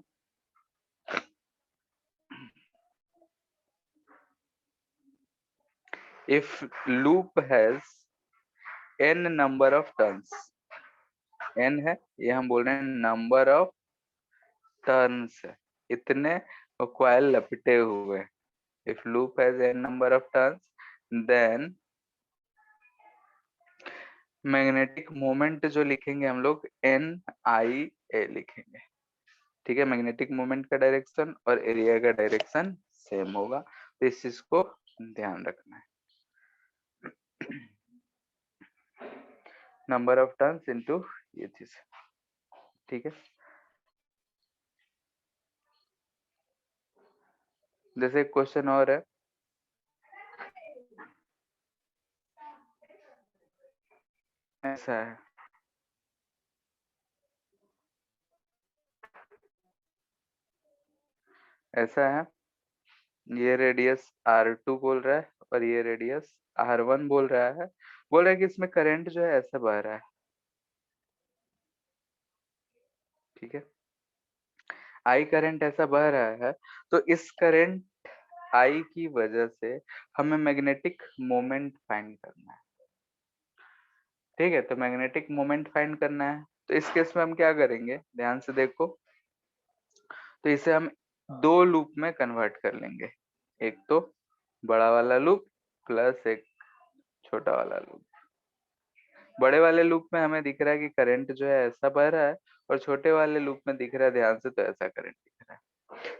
If loop has n number of turns, n है ये हम बोल रहे हैं नंबर ऑफ टर्न्स है, इतने कॉइल लपेटे हुए। If loop has n number of turns then magnetic moment जो लिखेंगे हम लोग NIA लिखेंगे। ठीक है, मैग्नेटिक मोमेंट का डायरेक्शन और एरिया का डायरेक्शन सेम होगा, तो इस चीज को ध्यान रखना है। नंबर ऑफ टर्न्स इनटू ये चीज, ठीक है। जैसे एक क्वेश्चन और है, ऐसा है, ऐसा है, ये रेडियस R2 बोल रहा है और ये रेडियस R1 बोल रहा है। बोल रहा है कि इसमें करंट जो है ऐसे बह रहा है, ठीक है। I करंट ऐसा बह रहा है, तो इस करंट I की वजह से हमें मैग्नेटिक मोमेंट फाइंड करना है। ठीक है, तो मैग्नेटिक मोमेंट फाइंड करना है, तो इस केस में हम क्या करेंगे, ध्यान से देखो, तो इसे हम दो लूप में कन्वर्ट कर लेंगे, एक तो बड़ा वाला लूप प्लस एक छोटा वाला लूप। बड़े वाले लूप में हमें दिख रहा है कि करंट जो है ऐसा बह रहा है, और छोटे वाले लूप में दिख रहा है ध्यान से तो ऐसा करंट दिख रहा है।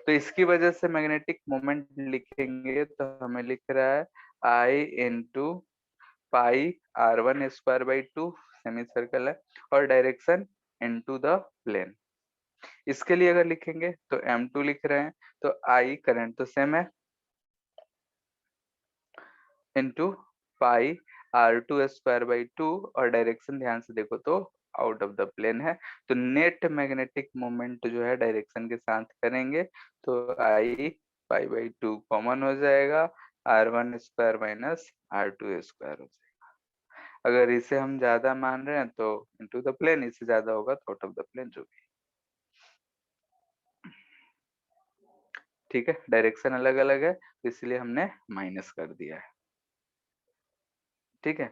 तो इसकी वजह से मैग्नेटिक मोमेंट लिखेंगे तो हमें लिख रहा है I into pi R1 square by 2, semi circle है, और डायरेक्शन इनटू द प्लेन। इसके लिए अगर लिखेंगे तो m2 लिख रहे हैं, तो I करंट तो सेम है into pi R2 square by 2, और डायरेक्शन ध्यान से देखो तो आउट ऑफ द प्लेन है, तो नेट मैग्नेटिक मोमेंट जो है डायरेक्शन के साथ करेंगे तो I पाई बाई 2 कॉमन हो जाएगा, R1 square minus R2 square हो जाएगा। अगर इसे हम ज्यादा मान रहे हैं तो इनटू द प्लेन, इससे ज्यादा होगा तो आउट ऑफ द प्लेन, जो भी। ठीक है, डायरेक्शन अलग अलग है तो इसलिए हमने माइनस कर दिया है। ठीक है,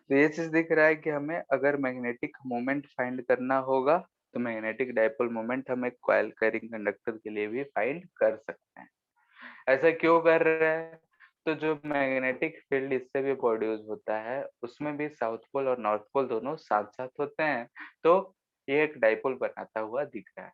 तो ये चीज दिख रहा है कि हमें अगर मैग्नेटिक मोमेंट फाइंड करना होगा तो मैग्नेटिक डाइपोल मोमेंट हम एक कॉइल कैरिंग कंडक्टर के लिए भी फाइंड कर सकते हैं। ऐसा क्यों कर रहे हैं, तो जो मैग्नेटिक फील्ड इससे भी प्रोड्यूस होता है उसमें भी साउथ पोल और नॉर्थ पोल दोनों साथ साथ होते हैं, तो ये एक डाइपोल बनाता हुआ दिख रहा है।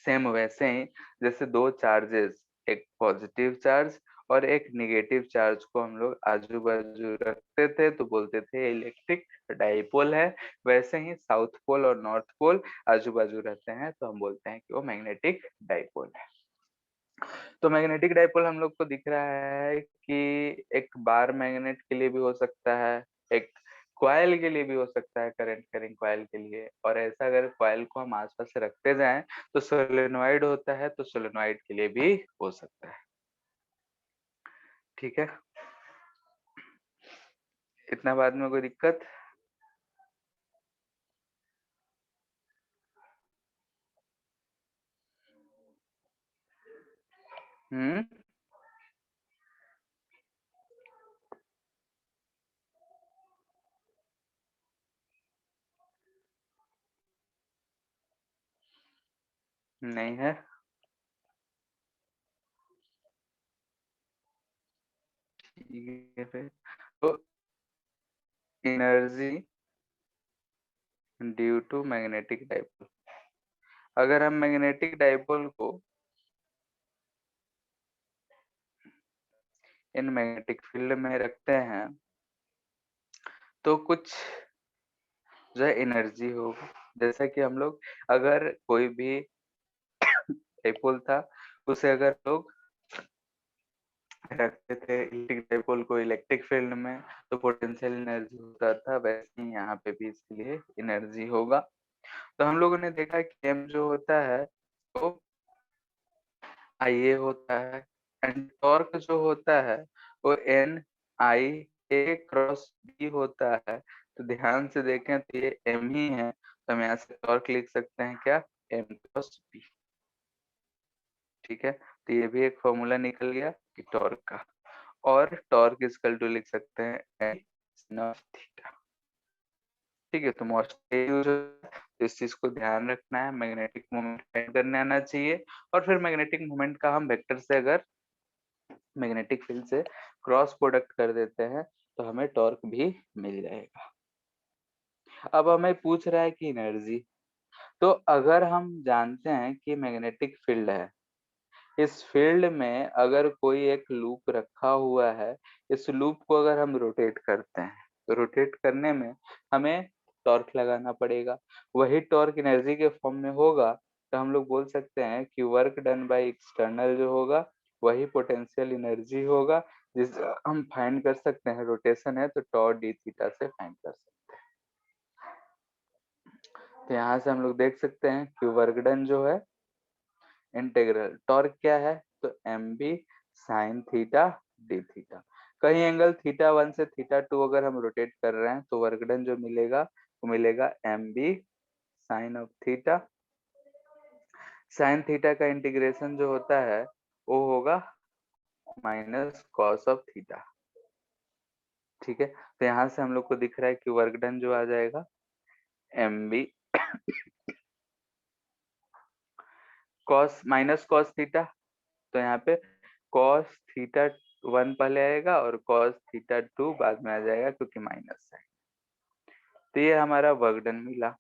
सेम वैसे ही जैसे दो चार्जेस, एक पॉजिटिव चार्ज और एक नेगेटिव चार्ज को हम लोग आजू बाजू रखते थे तो बोलते थे इलेक्ट्रिक डाइपोल है, वैसे ही साउथ पोल और नॉर्थ पोल आजू बाजू रहते हैं तो हम बोलते हैं कि वो मैग्नेटिक डाइपोल है। तो मैग्नेटिक डाइपोल हम लोग को दिख रहा है कि एक बार मैग्नेट के लिए भी हो सकता है, एक कॉइल के लिए भी हो सकता है, करंट कैरिंग कॉइल के लिए, और ऐसा अगर कॉइल को हम आसपास से रखते जाएं तो सोलेनोइड होता है, तो सोलेनोइड के लिए भी हो सकता है। ठीक है, इतना बाद में कोई दिक्कत? हम्म नहीं है। ठीक है फिर। तो energy due to magnetic dipole, अगर हम मैग्नेटिक डाइपोल को इन मैग्नेटिक फील्ड में रखते हैं तो कुछ जो है एनर्जी होगी। जैसा कि हम लोग अगर कोई भी डाइपोल था उसे अगर लोग रखते थे इलेक्ट्रिक डाइपोल को इलेक्ट्रिक फील्ड में तो पोटेंशियल एनर्जी होता था, वैसे ही यहाँ पे भी इसके लिए एनर्जी होगा। तो हम लोगों ने देखा कि एम जो होता है वो आई ए होता है एंड टॉर्क जो होता है वो एन आई ए क्रॉस बी होता है। तो ध्यान से देखें तो ये एम ही है, तो हम यहाँ से टॉर्क लिख सकते हैं क्या, एम क्रॉस बी। ठीक है, तो ये भी एक फॉर्मूला निकल गया कि टॉर्क का। और टॉर्क इक्वल टू लिख सकते हैं एन sin of थीटा। ठीक है, तो मोस्टली यूज तो इस चीज को ध्यान रखना है, मैग्नेटिक मोमेंट फाइंड करने आना चाहिए। और फिर मैग्नेटिक मोमेंट का हम वेक्टर से अगर मैग्नेटिक फील्ड से क्रॉस प्रोडक्ट कर देते हैं तो हमें टॉर्क भी मिल जाएगा। अब हमें पूछ रहा है कि एनर्जी, तो अगर हम जानते हैं कि मैग्नेटिक फील्ड है, इस फील्ड में अगर कोई एक लूप रखा हुआ है, इस लूप को अगर हम रोटेट करते हैं तो रोटेट करने में हमें टॉर्क लगाना पड़ेगा। वही टॉर्क एनर्जी के फॉर्म में होगा, तो हम लोग बोल सकते हैं कि वर्क डन बाय एक्सटर्नल जो होगा वही पोटेंशियल एनर्जी होगा, जिस हम फाइंड कर सकते हैं, रोटेशन है तो टॉ डी थीटा से फाइंड कर सकते हैं। तो यहाँ से हम लोग देख सकते हैं कि वर्क डन जो है इंटीग्रल टॉर्क क्या है, तो M B sine theta D theta. कहीं एंगल थीटा 1 से थीटा 2 अगर हम रोटेट कर रहे हैं तो वर्क डन जो मिलेगा वो मिलेगा M B sine of theta. Sine theta का इंटीग्रेशन जो होता है वो होगा माइनस कॉस ऑफ थीटा। ठीक है, तो यहाँ से हम लोग को दिख रहा है कि वर्क डन जो आ जाएगा M B cos minus cos theta, तो यहाँ पे कॉस थीटा 1 पहले आएगा और कॉस थीटा 2 बाद में आ जाएगा क्योंकि माइनस है। तो ये हमारा वर्क डन मिला।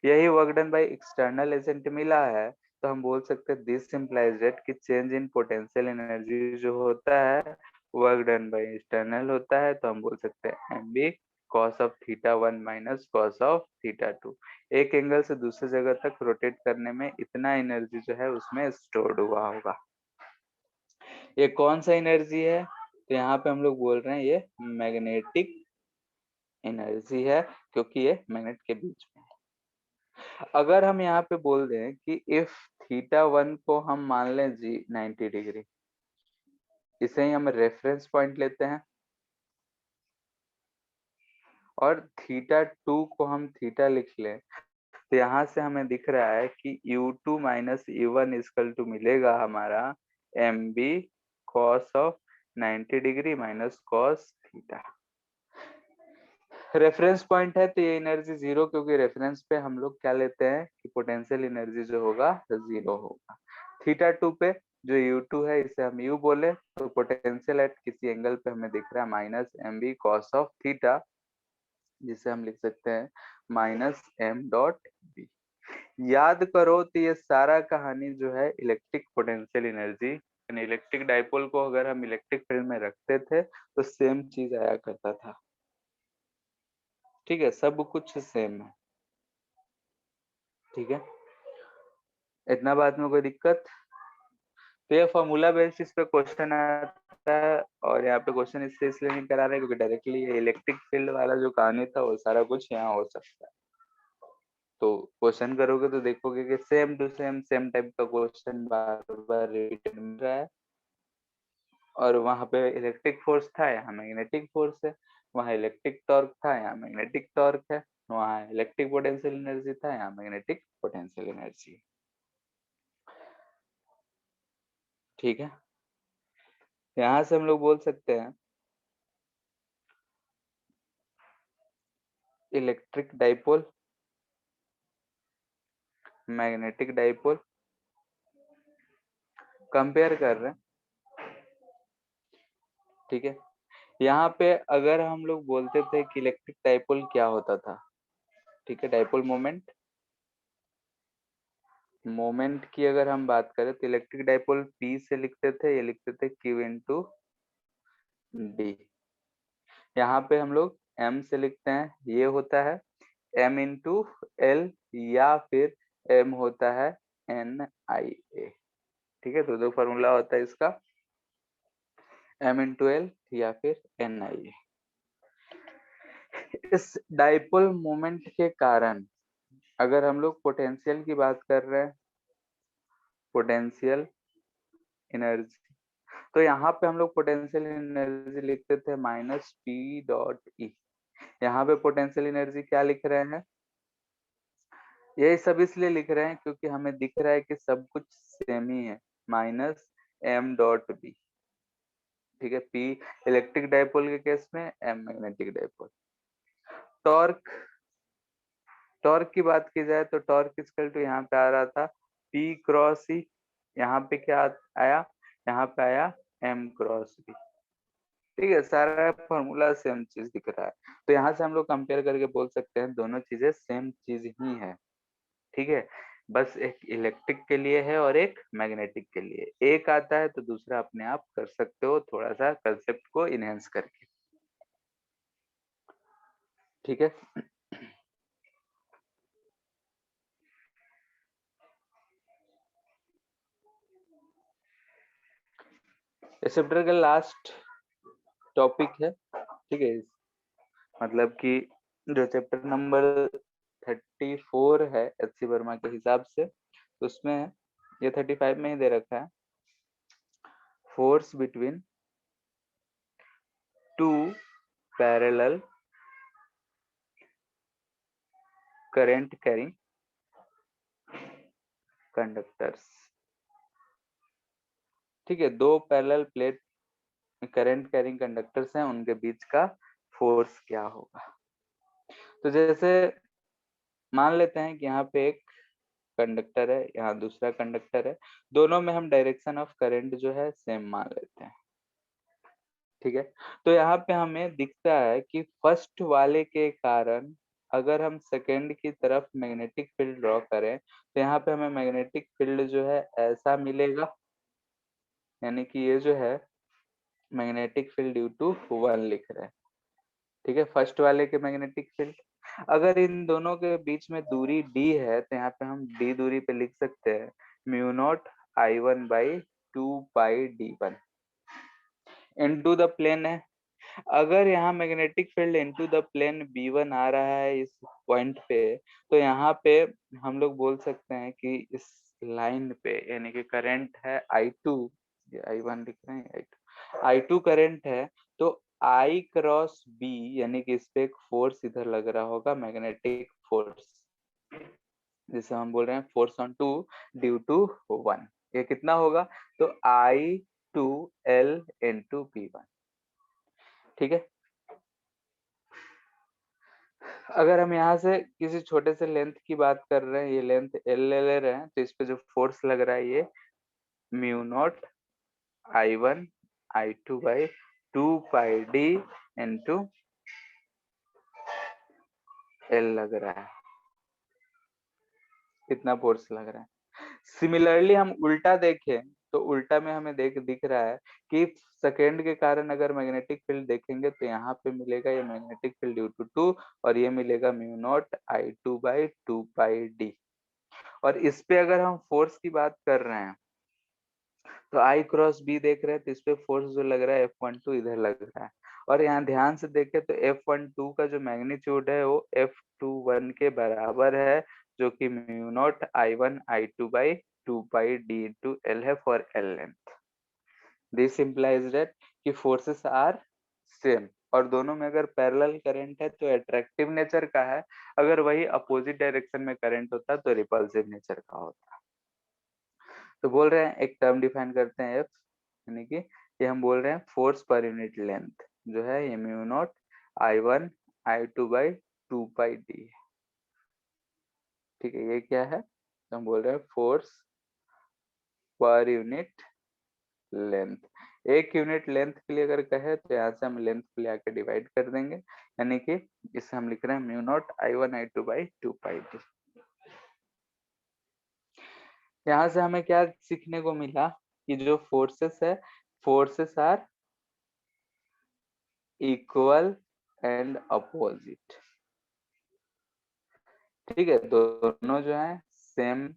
यही work done by external agent मिला है, तो हम बोल सकते हैं दिस इंप्लाइज दैट कि चेंज इन पोटेंशियल एनर्जी जो होता है वर्क डन बाय एक्सटर्नल होता है, तो हम बोल सकते हैं M B cos of theta 1 minus cos of theta 2। एक एंगल से दूसरी जगह तक रोटेट करने में इतना एनर्जी जो है उसमें स्टोर्ड हुआ होगा। ये कौन सा एनर्जी है, तो यहाँ पे हम लोग बोल रहे हैं ये मैग्नेटिक एनर्जी है, क्योंकि ये मैग्नेट के बीच में है। अगर हम यहाँ पे बोल दें कि इफ थीटा 1 को हम मान लें जी 90 डिग्री, इसे ही हम रेफरेंस पॉइंट लेते हैं, और थीटा 2 को हम थीटा लिख लें, तो यहाँ से हमें दिख रहा है कि U2 minus U1 equal to मिलेगा हमारा M B cos of 90 degree minus cos theta. Reference point है तो ये एनर्जी जीरो, क्योंकि रेफरेंस पे हम लोग क्या लेते हैं कि पोटेंशियल एनर्जी जो होगा जीरो होगा। थीटा 2 पे जो U2 है इसे हम U बोले, तो पोटेंशियल एट किसी एंगल पे हमें दिख रहा है minus M B cos of theta, जिसे हम लिख सकते हैं माइनस एम डॉट बी। याद करो तो ये सारा कहानी जो है electric potential energy, electric dipole को अगर हम इलेक्ट्रिक फील्ड में रखते थे तो सेम चीज आया करता था। ठीक है, सब कुछ सेम है। ठीक है, इतना बात में कोई दिक्कत, तो ये फॉर्मूला बेस्ड इस पे क्वेश्चन आता है। और यहाँ पे क्वेश्चन इससे इसलिए नहीं करा रहे क्योंकि डायरेक्टली ये इलेक्ट्रिक फील्ड वाला जो कहानी था वो सारा कुछ यहाँ हो सकता है। तो क्वेश्चन करोगे तो देखोगे कि सेम टू सेम टाइप का क्वेश्चन बार बार रिपीटेड मिल रहा है। और वहां पे इलेक्ट्रिक फोर्स था, यहाँ मैग्नेटिक फोर्स है। वहां इलेक्ट्रिक टॉर्क था, यहाँ मैग्नेटिक टॉर्क है। वहां इलेक्ट्रिक पोटेंशियल एनर्जी था, यहाँ मैग्नेटिक पोटेंशियल एनर्जी। ठीक है, यहां से हम लोग बोल सकते हैं electric dipole, magnetic dipole compare कर रहे हैं। ठीक है, यहाँ पे अगर हम लोग बोलते थे कि इलेक्ट्रिक डाइपोल क्या होता था, ठीक है, डाइपोल मोमेंट की अगर हम बात करें तो इलेक्ट्रिक डाइपोल P से लिखते थे, ये लिखते थे Q इंटू डी। यहाँ पे हम लोग M से लिखते हैं, ये होता है M इंटू एल, या फिर M होता है NIA। ठीक है, तो दो फॉर्मूला होता है इसका, M इंटू एल या फिर NIA। इस डाइपोल मोमेंट के कारण अगर हम लोग पोटेंशियल की बात कर रहे हैं, पोटेंशियल एनर्जी, तो यहाँ पे हम लोग पोटेंशियल एनर्जी लिखते थे -P.E। यहाँ पे पोटेंशियल एनर्जी क्या लिख रहे हैं, ये सब इसलिए लिख रहे हैं क्योंकि हमें दिख रहा है कि सब कुछ सेम ही है, -M.B। ठीक है, P इलेक्ट्रिक डाइपोल के केस में, M magnetic dipole. Torque, torque की बात की जाए तो टॉर्क इक्वल टू यहाँ पे आ रहा था P क्रॉस E, यहाँ पे क्या आया, यहाँ पे आया M क्रॉस B। ठीक है, सारा फॉर्मूला सेम चीज दिख रहा है, तो यहाँ से हम लोग कंपेयर करके बोल सकते हैं दोनों चीजें सेम चीज ही है। ठीक है, बस एक इलेक्ट्रिक के लिए है और एक मैग्नेटिक के लिए, एक आता है तो दूसरा अपने आप कर सकते हो, थोड़ा सा कंसेप्ट को इनहेंस करके। ठीक है, इस चैप्टर का लास्ट टॉपिक है। ठीक है, मतलब कि जो चैप्टर नंबर 34 है एच.सी. वर्मा के हिसाब से, तो उसमें ये 35 में ही दे रखा है, force between two parallel current carrying conductors. ठीक है, दो parallel plate current carrying conductors हैं, उनके बीच का फोर्स क्या होगा। तो जैसे मान लेते हैं कि यहाँ पे एक कंडक्टर है, यहाँ दूसरा कंडक्टर है, दोनों में हम डायरेक्शन ऑफ करंट जो है सेम मान लेते हैं। ठीक है, तो यहाँ पे हमें दिखता है कि फर्स्ट वाले के कारण अगर हम सेकेंड की तरफ मैग्नेटिक फील्ड ड्रॉ करें तो यहाँ पे हमें मैग्नेटिक फील्ड जो है ऐसा मिलेगा, यानी कि ये जो है मैग्नेटिक फील्ड ड्यू टू 1 लिख रहे हैं। ठीक है, फर्स्ट वाले के मैग्नेटिक फील्ड, अगर इन दोनों के बीच में दूरी d है तो यहाँ पे हम d दूरी पे लिख सकते हैं μ0I1/2πd1 इनटू द प्लेन है। अगर यहाँ magnetic field into the plane B1 आ रहा है इस पॉइंट पे, तो यहाँ पे हम लोग बोल सकते हैं कि इस लाइन पे, यानी कि करंट है I2, ये I1 लिख रहे हैं, I2 करंट है, तो I क्रॉस B, यानी कि इस पे एक फोर्स इधर लग रहा होगा, मैग्नेटिक फोर्स, जिसे हम बोल रहे हैं फोर्स ऑन 2 ड्यू टू 1। ये कितना होगा, तो I2L इंटू P1। ठीक है, अगर हम यहाँ से किसी छोटे से लेंथ की बात कर रहे हैं, ये लेंथ L ले रहे हैं, तो इस पे जो फोर्स लग रहा है ये μ0I1/2πd इंटू L लग रहा है, कितना फोर्स लग रहा है। सिमिलरली हम उल्टा देखें तो उल्टा में हमें दिख रहा है कि सेकेंड के कारण अगर मैग्नेटिक फील्ड देखेंगे तो यहाँ पे मिलेगा ये मैग्नेटिक फील्ड ड्यू टू 2 और ये मिलेगा μ0I2/2πd। और इस पे अगर हम फोर्स की बात कर रहे हैं तो I क्रॉस B देख रहे हैं, तो इस पे फोर्स जो लग रहा है F12 इधर लग रहा है, और यहाँ ध्यान से देखें तो F12 का जो मैग्नीट्यूड है वो F21 के बराबर है, जो कि μ0I1/2πd इंटू L है for L length. This implies that कि फोर्सेस आर सेम, और दोनों में अगर पैरेलल करंट है तो अट्रैक्टिव नेचर का है, अगर वही अपोजिट डायरेक्शन में करंट होता तो रिपल्सिव नेचर का होता। तो बोल रहे हैं एक टर्म डिफाइन करते हैं एफ, यानी कि ये हम बोल रहे हैं फोर्स पर यूनिट लेंथ जो है ये mu naught I1 I2 by 2 pi D. ठीक है, ये क्या है, तो हम बोल रहे हैं फोर्स पर यूनिट लेंथ। एक यूनिट लेंथ के लिए अगर कहे तो यहाँ से हम लेंथ को ले आके डिवाइड कर देंगे, यानी कि इसे हम लिख रहे हैं mu naught I1 I2 by 2 pi D. यहाँ से हमें क्या सीखने को मिला कि जो फोर्सेस है, forces are equal and opposite. ठीक है, दोनों जो है सेम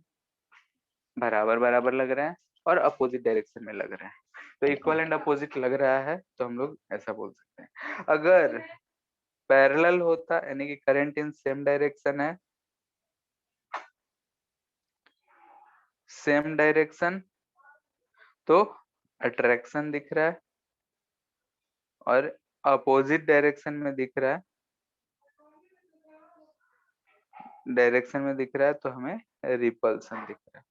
बराबर बराबर लग रहे हैं और अपोजिट डायरेक्शन में लग रहे हैं। तो इक्वल एंड अपोजिट लग रहा है तो हम लोग ऐसा बोल सकते हैं। अगर पैरेलल होता यानी कि करंट इन सेम डायरेक्शन है, सेम डायरेक्शन, तो अट्रैक्शन दिख रहा है, और अपोजिट डायरेक्शन में दिख रहा है, डायरेक्शन में दिख रहा है तो हमें रिपल्सन दिख रहा है।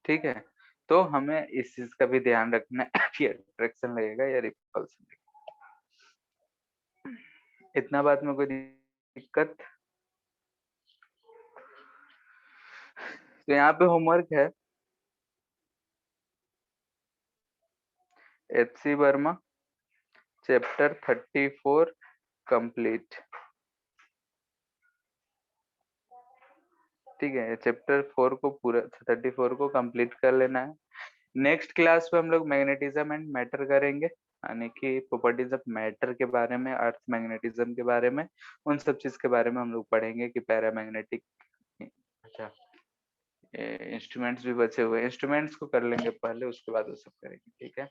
ठीक है, तो हमें इस चीज का भी ध्यान रखना है कि अट्रैक्शन लगेगा या रिपल्सन लगेगा। इतना बात में कोई दिक्कत? तो यहाँ पे होमवर्क है HC वर्मा चैप्टर 34 कंप्लीट। ठीक है, चैप्टर 4 को पूरा 34 को कंप्लीट कर लेना है। नेक्स्ट क्लास में हम लोग मैग्नेटिज्म एंड मैटर करेंगे, यानी कि प्रॉपर्टीज ऑफ मैटर के बारे में, अर्थ मैग्नेटिज्म के बारे में, उन सब चीज के बारे में हम लोग पढ़ेंगे कि पैरामैग्नेटिक। अच्छा, इंस्ट्रूमेंट्स भी बचे हुए, इंस्ट्रूमेंट्स को कर लेंगे पहले, उसके बाद वो सब करेंगे। ठीक है,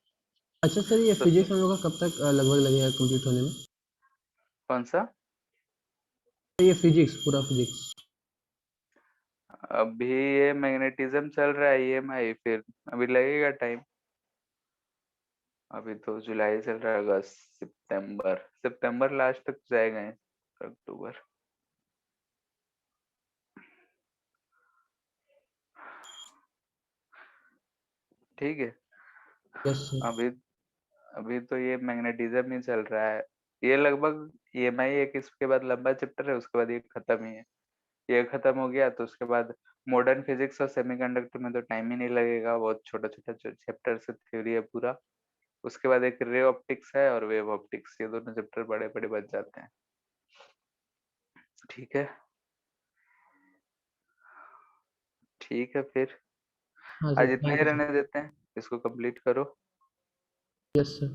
अच्छा सर, ये तो फिजिक्स हम लोग का कब तक लगभग लगेगा कंप्लीट होने में? कौन सा? ये फिजिक्स, पूरा फिजिक्स। अभी ये मैग्नेटिज्म चल रहा है EMI, फिर अभी लगेगा टाइम। अभी तो जुलाई चल रहा है, अगस्त सितंबर, सितंबर लास्ट तक जाएगा, अक्टूबर। ठीक है, यस सर। अभी अभी तो ये मैग्नेटिज्म ही चल रहा है। ये लगभग EMI एक इसके बाद लंबा चैप्टर है, उसके बाद ये खत्म ही है। ये खत्म हो गया तो उसके बाद मॉडर्न फिजिक्स और सेमीकंडक्टर में तो टाइम ही नहीं लगेगा, बहुत छोटा छोटा चैप्टर से थ्योरी है पूरा। उसके बाद एक रे ऑप्टिक्स है और वेव ऑप्टिक्स, ये दोनों चैप्टर बड़े बड़े बच जाते हैं। ठीक है, ठीक है, फिर हाँ आज सर, इतना थैंक ही यू सर। रहने देते हैं, इसको कंप्लीट करो। Yes sir.